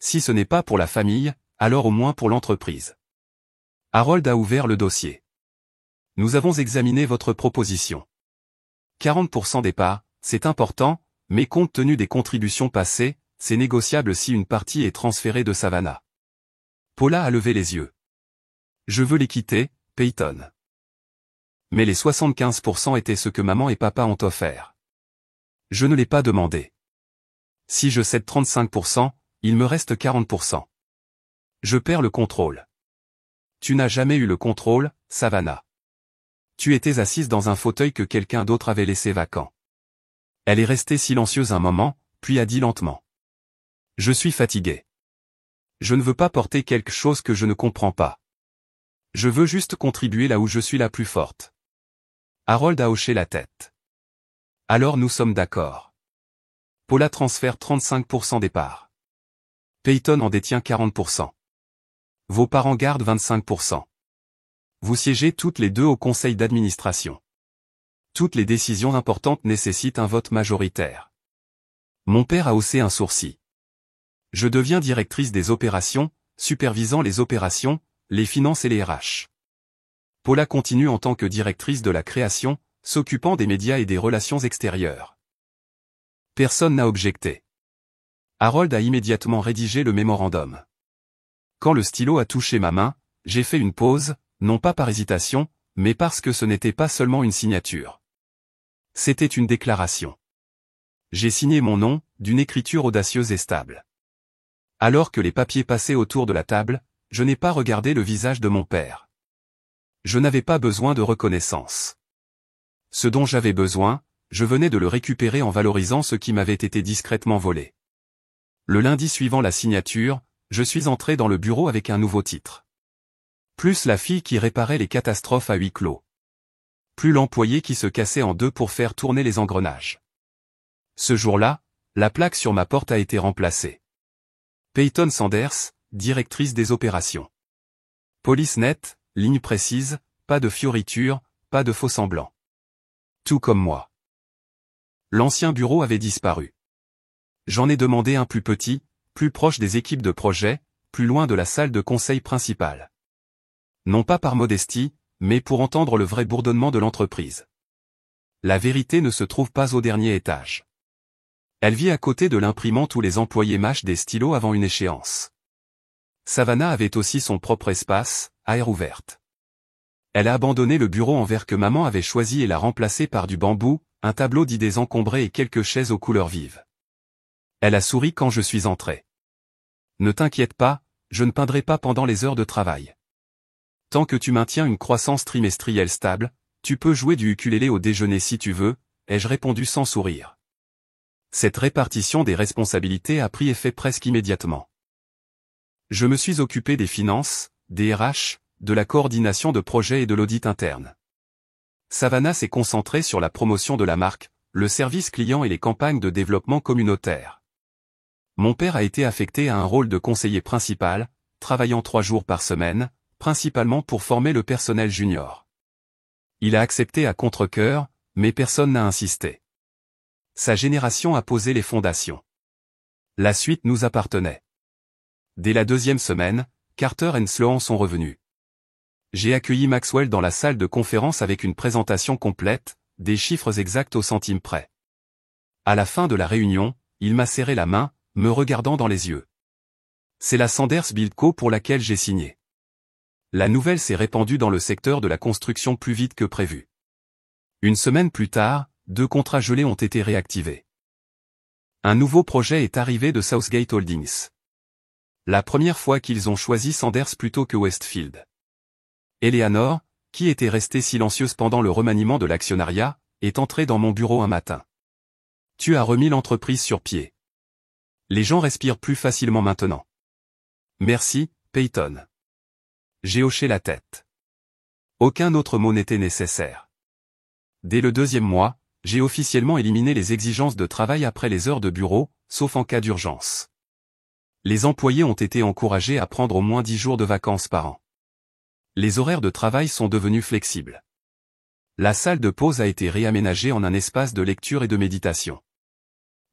Si ce n'est pas pour la famille, alors au moins pour l'entreprise. Harold a ouvert le dossier. Nous avons examiné votre proposition. 40% des parts, c'est important, mais compte tenu des contributions passées, c'est négociable si une partie est transférée de Savannah. Paula a levé les yeux. Je veux les quitter, Peyton. Mais les 75% étaient ce que maman et papa ont offert. Je ne l'ai pas demandé. Si je cède 35%, il me reste 40%. Je perds le contrôle. Tu n'as jamais eu le contrôle, Savannah. Tu étais assise dans un fauteuil que quelqu'un d'autre avait laissé vacant. Elle est restée silencieuse un moment, puis a dit lentement. Je suis fatiguée. Je ne veux pas porter quelque chose que je ne comprends pas. Je veux juste contribuer là où je suis la plus forte. Harold a hoché la tête. Alors nous sommes d'accord. Paula transfère 35% des parts. Peyton en détient 40%. Vos parents gardent 25%. Vous siégez toutes les deux au conseil d'administration. Toutes les décisions importantes nécessitent un vote majoritaire. Mon père a haussé un sourcil. Je deviens directrice des opérations, supervisant les opérations, les finances et les RH. Paula continue en tant que directrice de la création, s'occupant des médias et des relations extérieures. Personne n'a objecté. Harold a immédiatement rédigé le mémorandum. Quand le stylo a touché ma main, j'ai fait une pause, non pas par hésitation, mais parce que ce n'était pas seulement une signature. C'était une déclaration. J'ai signé mon nom, d'une écriture audacieuse et stable. Alors que les papiers passaient autour de la table, je n'ai pas regardé le visage de mon père. Je n'avais pas besoin de reconnaissance. Ce dont j'avais besoin, je venais de le récupérer en valorisant ce qui m'avait été discrètement volé. Le lundi suivant la signature, je suis entré dans le bureau avec un nouveau titre. Plus la fille qui réparait les catastrophes à huis clos. Plus l'employé qui se cassait en deux pour faire tourner les engrenages. Ce jour-là, la plaque sur ma porte a été remplacée. Peyton Sanders, directrice des opérations. Police nette, ligne précise, pas de fioritures, pas de faux-semblants. Tout comme moi. L'ancien bureau avait disparu. J'en ai demandé un plus petit, plus proche des équipes de projet, plus loin de la salle de conseil principale. Non pas par modestie, mais pour entendre le vrai bourdonnement de l'entreprise. La vérité ne se trouve pas au dernier étage. Elle vit à côté de l'imprimante où les employés mâchent des stylos avant une échéance. Savannah avait aussi son propre espace, à air ouverte. Elle a abandonné le bureau en verre que maman avait choisi et l'a remplacé par du bambou, un tableau d'idées encombré et quelques chaises aux couleurs vives. Elle a souri quand je suis entré. Ne t'inquiète pas, je ne peindrai pas pendant les heures de travail. Tant que tu maintiens une croissance trimestrielle stable, tu peux jouer du ukulélé au déjeuner si tu veux, ai-je répondu sans sourire. Cette répartition des responsabilités a pris effet presque immédiatement. Je me suis occupé des finances, des RH, de la coordination de projets et de l'audit interne. Savannah s'est concentrée sur la promotion de la marque, le service client et les campagnes de développement communautaire. Mon père a été affecté à un rôle de conseiller principal, travaillant 3 jours par semaine, principalement pour former le personnel junior. Il a accepté à contre-cœur, mais personne n'a insisté. Sa génération a posé les fondations. La suite nous appartenait. Dès la 2e semaine, Carter et Sloan sont revenus. J'ai accueilli Maxwell dans la salle de conférence avec une présentation complète, des chiffres exacts au centime près. À la fin de la réunion, il m'a serré la main, me regardant dans les yeux. C'est la Sanders Buildco pour laquelle j'ai signé. La nouvelle s'est répandue dans le secteur de la construction plus vite que prévu. Une semaine plus tard, 2 contrats gelés ont été réactivés. Un nouveau projet est arrivé de Southgate Holdings. La première fois qu'ils ont choisi Sanders plutôt que Westfield. Eleanor, qui était restée silencieuse pendant le remaniement de l'actionnariat, est entrée dans mon bureau un matin. Tu as remis l'entreprise sur pied. Les gens respirent plus facilement maintenant. Merci, Peyton. J'ai hoché la tête. Aucun autre mot n'était nécessaire. Dès le 2e mois, j'ai officiellement éliminé les exigences de travail après les heures de bureau, sauf en cas d'urgence. Les employés ont été encouragés à prendre au moins 10 jours de vacances par an. Les horaires de travail sont devenus flexibles. La salle de pause a été réaménagée en un espace de lecture et de méditation.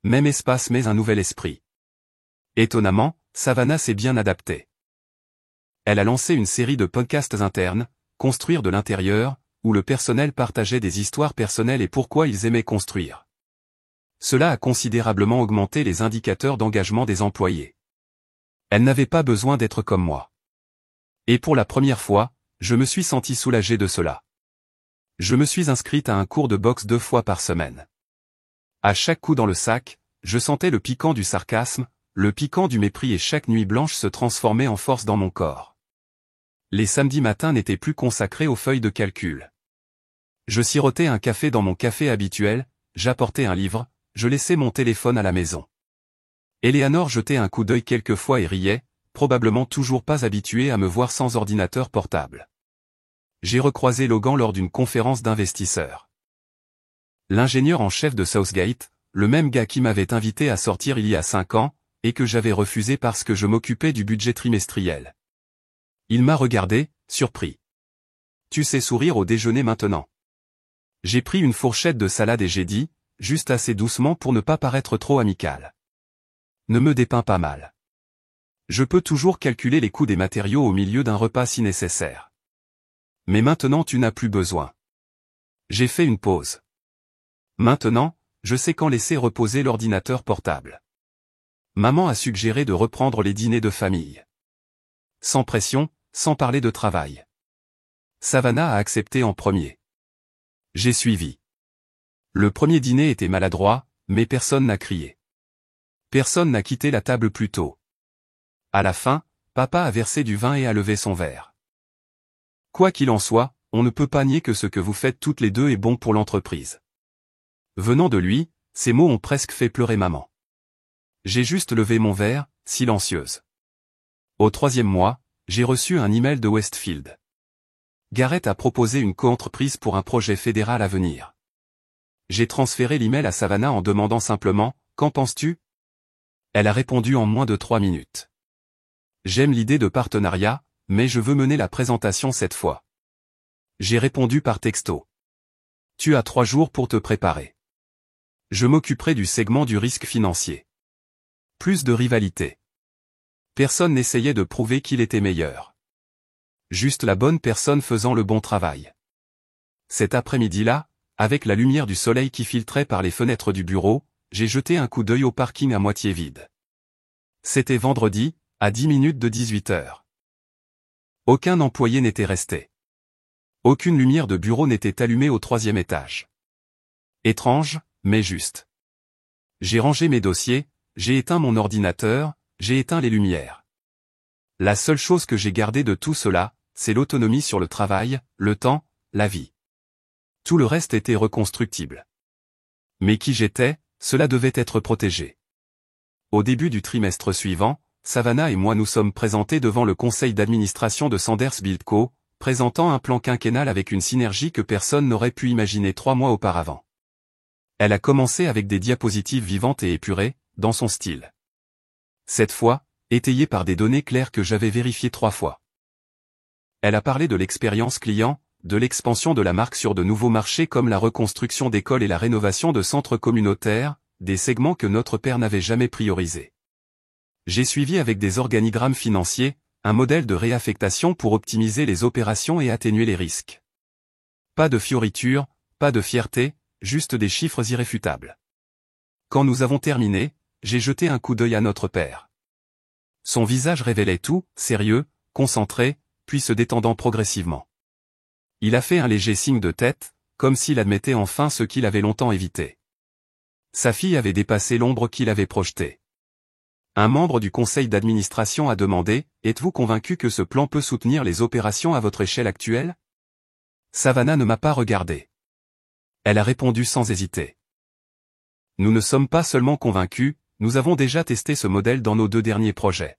Même espace mais un nouvel esprit. Étonnamment, Savannah s'est bien adaptée. Elle a lancé une série de podcasts internes, Construire de l'intérieur, où le personnel partageait des histoires personnelles et pourquoi ils aimaient construire. Cela a considérablement augmenté les indicateurs d'engagement des employés. Elle n'avait pas besoin d'être comme moi. Et pour la première fois, je me suis senti soulagé de cela. Je me suis inscrite à un cours de boxe 2 fois par semaine. À chaque coup dans le sac, je sentais le piquant du sarcasme, le piquant du mépris et chaque nuit blanche se transformait en force dans mon corps. Les samedis matins n'étaient plus consacrés aux feuilles de calcul. Je sirotais un café dans mon café habituel, j'apportais un livre, je laissais mon téléphone à la maison. Eleanor jetait un coup d'œil quelquefois et riait, probablement toujours pas habituée à me voir sans ordinateur portable. J'ai recroisé Logan lors d'une conférence d'investisseurs. L'ingénieur en chef de Southgate, le même gars qui m'avait invité à sortir il y a 5 ans, et que j'avais refusé parce que je m'occupais du budget trimestriel. Il m'a regardé, surpris. Tu sais sourire au déjeuner maintenant. J'ai pris une fourchette de salade et j'ai dit, juste assez doucement pour ne pas paraître trop amical. Ne me dépeins pas mal. Je peux toujours calculer les coûts des matériaux au milieu d'un repas si nécessaire. Mais maintenant tu n'as plus besoin. J'ai fait une pause. Maintenant, je sais quand laisser reposer l'ordinateur portable. Maman a suggéré de reprendre les dîners de famille. Sans pression, sans parler de travail. Savannah a accepté en premier. J'ai suivi. Le premier dîner était maladroit, mais personne n'a crié. Personne n'a quitté la table plus tôt. À la fin, papa a versé du vin et a levé son verre. Quoi qu'il en soit, on ne peut pas nier que ce que vous faites toutes les deux est bon pour l'entreprise. Venant de lui, ces mots ont presque fait pleurer maman. J'ai juste levé mon verre, silencieuse. Au 3e mois, j'ai reçu un email de Westfield. Garrett a proposé une coentreprise pour un projet fédéral à venir. J'ai transféré l'email à Savannah en demandant simplement, « Qu'en penses-tu » Elle a répondu en moins de 3 minutes. J'aime l'idée de partenariat, mais je veux mener la présentation cette fois. J'ai répondu par texto. Tu as 3 jours pour te préparer. Je m'occuperai du segment du risque financier. Plus de rivalité. Personne n'essayait de prouver qu'il était meilleur. Juste la bonne personne faisant le bon travail. Cet après-midi-là, avec la lumière du soleil qui filtrait par les fenêtres du bureau, j'ai jeté un coup d'œil au parking à moitié vide. C'était vendredi, à 10 minutes de 18 h. Aucun employé n'était resté. Aucune lumière de bureau n'était allumée au 3e étage. Étrange, mais juste. J'ai rangé mes dossiers, j'ai éteint mon ordinateur, j'ai éteint les lumières. La seule chose que j'ai gardée de tout cela, c'est l'autonomie sur le travail, le temps, la vie. Tout le reste était reconstructible. Mais qui j'étais, cela devait être protégé. Au début du trimestre suivant, Savannah et moi nous sommes présentés devant le conseil d'administration de Sanders Buildco, présentant un plan quinquennal avec une synergie que personne n'aurait pu imaginer 3 mois auparavant. Elle a commencé avec des diapositives vivantes et épurées, dans son style. Cette fois, étayées par des données claires que j'avais vérifiées 3 fois. Elle a parlé de l'expérience client, de l'expansion de la marque sur de nouveaux marchés comme la reconstruction d'écoles et la rénovation de centres communautaires, des segments que notre père n'avait jamais priorisés. J'ai suivi avec des organigrammes financiers, un modèle de réaffectation pour optimiser les opérations et atténuer les risques. Pas de fioritures, pas de fierté, juste des chiffres irréfutables. Quand nous avons terminé, j'ai jeté un coup d'œil à notre père. Son visage révélait tout, sérieux, concentré, puis se détendant progressivement. Il a fait un léger signe de tête, comme s'il admettait enfin ce qu'il avait longtemps évité. Sa fille avait dépassé l'ombre qu'il avait projetée. Un membre du conseil d'administration a demandé « Êtes-vous convaincu que ce plan peut soutenir les opérations à votre échelle actuelle ?» Savannah ne m'a pas regardé. Elle a répondu sans hésiter. Nous ne sommes pas seulement convaincus, nous avons déjà testé ce modèle dans nos 2 derniers projets.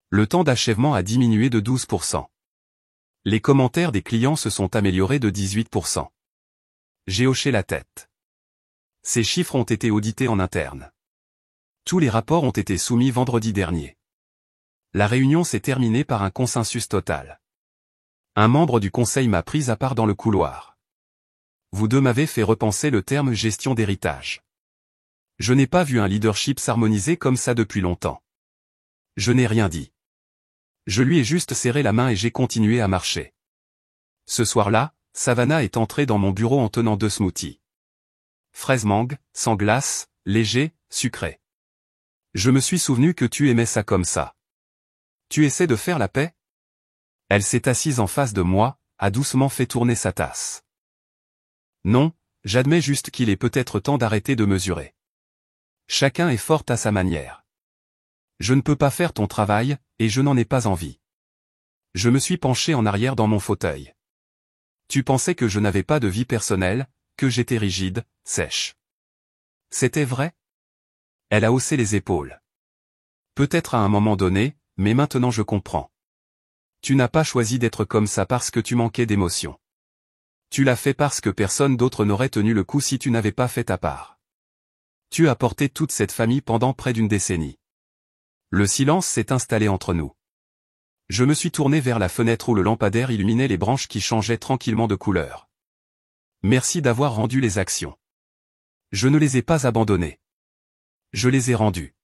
Le temps d'achèvement a diminué de 12%. Les commentaires des clients se sont améliorés de 18%. J'ai hoché la tête. Ces chiffres ont été audités en interne. Tous les rapports ont été soumis vendredi dernier. La réunion s'est terminée par un consensus total. Un membre du conseil m'a pris à part dans le couloir. Vous deux m'avez fait repenser le terme gestion d'héritage. Je n'ai pas vu un leadership s'harmoniser comme ça depuis longtemps. Je n'ai rien dit. Je lui ai juste serré la main et j'ai continué à marcher. Ce soir-là, Savannah est entrée dans mon bureau en tenant 2 smoothies. Fraise mangue, sans glace, léger, sucré. Je me suis souvenu que tu aimais ça comme ça. Tu essaies de faire la paix ? Elle s'est assise en face de moi, a doucement fait tourner sa tasse. Non, j'admets juste qu'il est peut-être temps d'arrêter de mesurer. Chacun est fort à sa manière. Je ne peux pas faire ton travail, et je n'en ai pas envie. Je me suis penché en arrière dans mon fauteuil. Tu pensais que je n'avais pas de vie personnelle, que j'étais rigide, sèche. C'était vrai ? Elle a haussé les épaules. Peut-être à un moment donné, mais maintenant je comprends. Tu n'as pas choisi d'être comme ça parce que tu manquais d'émotion. Tu l'as fait parce que personne d'autre n'aurait tenu le coup si tu n'avais pas fait ta part. Tu as porté toute cette famille pendant près d'1 décennie. Le silence s'est installé entre nous. Je me suis tourné vers la fenêtre où le lampadaire illuminait les branches qui changeaient tranquillement de couleur. Merci d'avoir rendu les actions. Je ne les ai pas abandonnées. Je les ai rendues.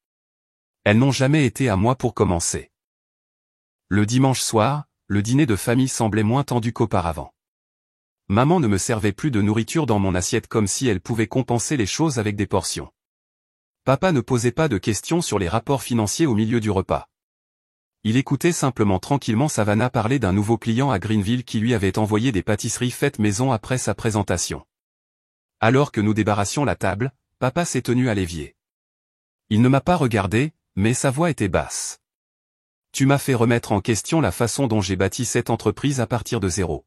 Elles n'ont jamais été à moi pour commencer. Le dimanche soir, le dîner de famille semblait moins tendu qu'auparavant. Maman ne me servait plus de nourriture dans mon assiette comme si elle pouvait compenser les choses avec des portions. Papa ne posait pas de questions sur les rapports financiers au milieu du repas. Il écoutait simplement tranquillement Savannah parler d'un nouveau client à Greenville qui lui avait envoyé des pâtisseries faites maison après sa présentation. Alors que nous débarrassions la table, papa s'est tenu à l'évier. Il ne m'a pas regardé, mais sa voix était basse. Tu m'as fait remettre en question la façon dont j'ai bâti cette entreprise à partir de zéro.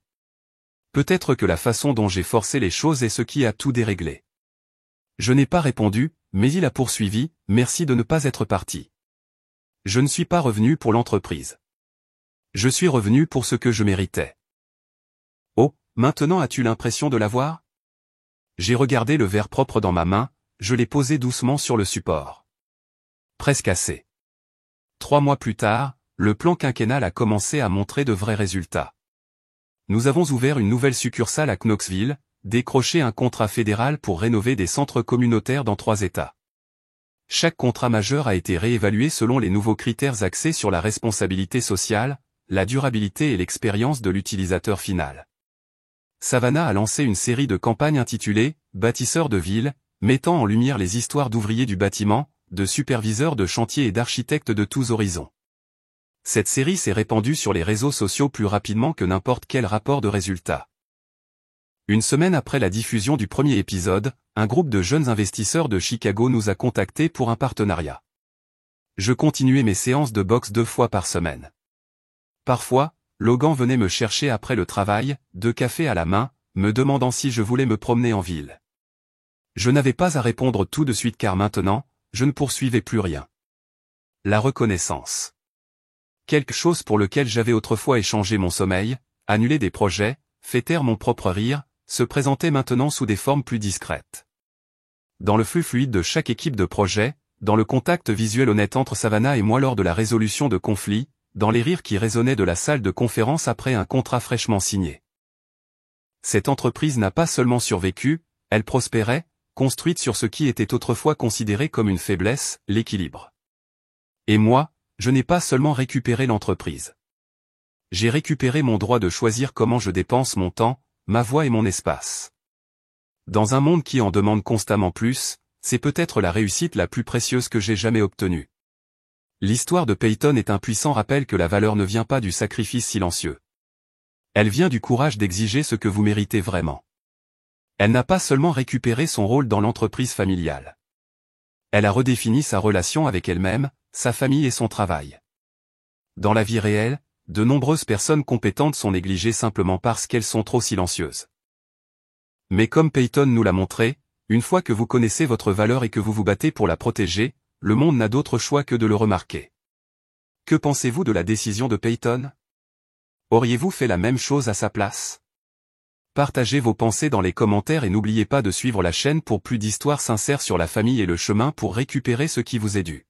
Peut-être que la façon dont j'ai forcé les choses est ce qui a tout déréglé. Je n'ai pas répondu, mais il a poursuivi, merci de ne pas être parti. Je ne suis pas revenu pour l'entreprise. Je suis revenu pour ce que je méritais. Oh, maintenant as-tu l'impression de l'avoir ? J'ai regardé le verre propre dans ma main, je l'ai posé doucement sur le support. Presque assez. 3 mois plus tard, le plan quinquennal a commencé à montrer de vrais résultats. Nous avons ouvert une nouvelle succursale à Knoxville, décroché un contrat fédéral pour rénover des centres communautaires dans 3 États. Chaque contrat majeur a été réévalué selon les nouveaux critères axés sur la responsabilité sociale, la durabilité et l'expérience de l'utilisateur final. Savannah a lancé une série de campagnes intitulées « Bâtisseurs de ville », mettant en lumière les histoires d'ouvriers du bâtiment, de superviseurs de chantier et d'architectes de tous horizons. Cette série s'est répandue sur les réseaux sociaux plus rapidement que n'importe quel rapport de résultats. Une semaine après la diffusion du premier épisode, un groupe de jeunes investisseurs de Chicago nous a contactés pour un partenariat. Je continuais mes séances de boxe 2 fois par semaine. Parfois, Logan venait me chercher après le travail, 2 cafés à la main, me demandant si je voulais me promener en ville. Je n'avais pas à répondre tout de suite car maintenant, je ne poursuivais plus rien. La reconnaissance. Quelque chose pour lequel j'avais autrefois échangé mon sommeil, annulé des projets, fait taire mon propre rire, se présentait maintenant sous des formes plus discrètes. Dans le flux fluide de chaque équipe de projet, dans le contact visuel honnête entre Savannah et moi lors de la résolution de conflits, dans les rires qui résonnaient de la salle de conférence après un contrat fraîchement signé. Cette entreprise n'a pas seulement survécu, elle prospérait, construite sur ce qui était autrefois considéré comme une faiblesse, l'équilibre. Et moi, je n'ai pas seulement récupéré l'entreprise. J'ai récupéré mon droit de choisir comment je dépense mon temps, ma voix et mon espace. Dans un monde qui en demande constamment plus, c'est peut-être la réussite la plus précieuse que j'ai jamais obtenue. L'histoire de Peyton est un puissant rappel que la valeur ne vient pas du sacrifice silencieux. Elle vient du courage d'exiger ce que vous méritez vraiment. Elle n'a pas seulement récupéré son rôle dans l'entreprise familiale. Elle a redéfini sa relation avec elle-même, sa famille et son travail. Dans la vie réelle, de nombreuses personnes compétentes sont négligées simplement parce qu'elles sont trop silencieuses. Mais comme Peyton nous l'a montré, une fois que vous connaissez votre valeur et que vous vous battez pour la protéger, le monde n'a d'autre choix que de le remarquer. Que pensez-vous de la décision de Peyton? Auriez-vous fait la même chose à sa place? Partagez vos pensées dans les commentaires et n'oubliez pas de suivre la chaîne pour plus d'histoires sincères sur la famille et le chemin pour récupérer ce qui vous est dû.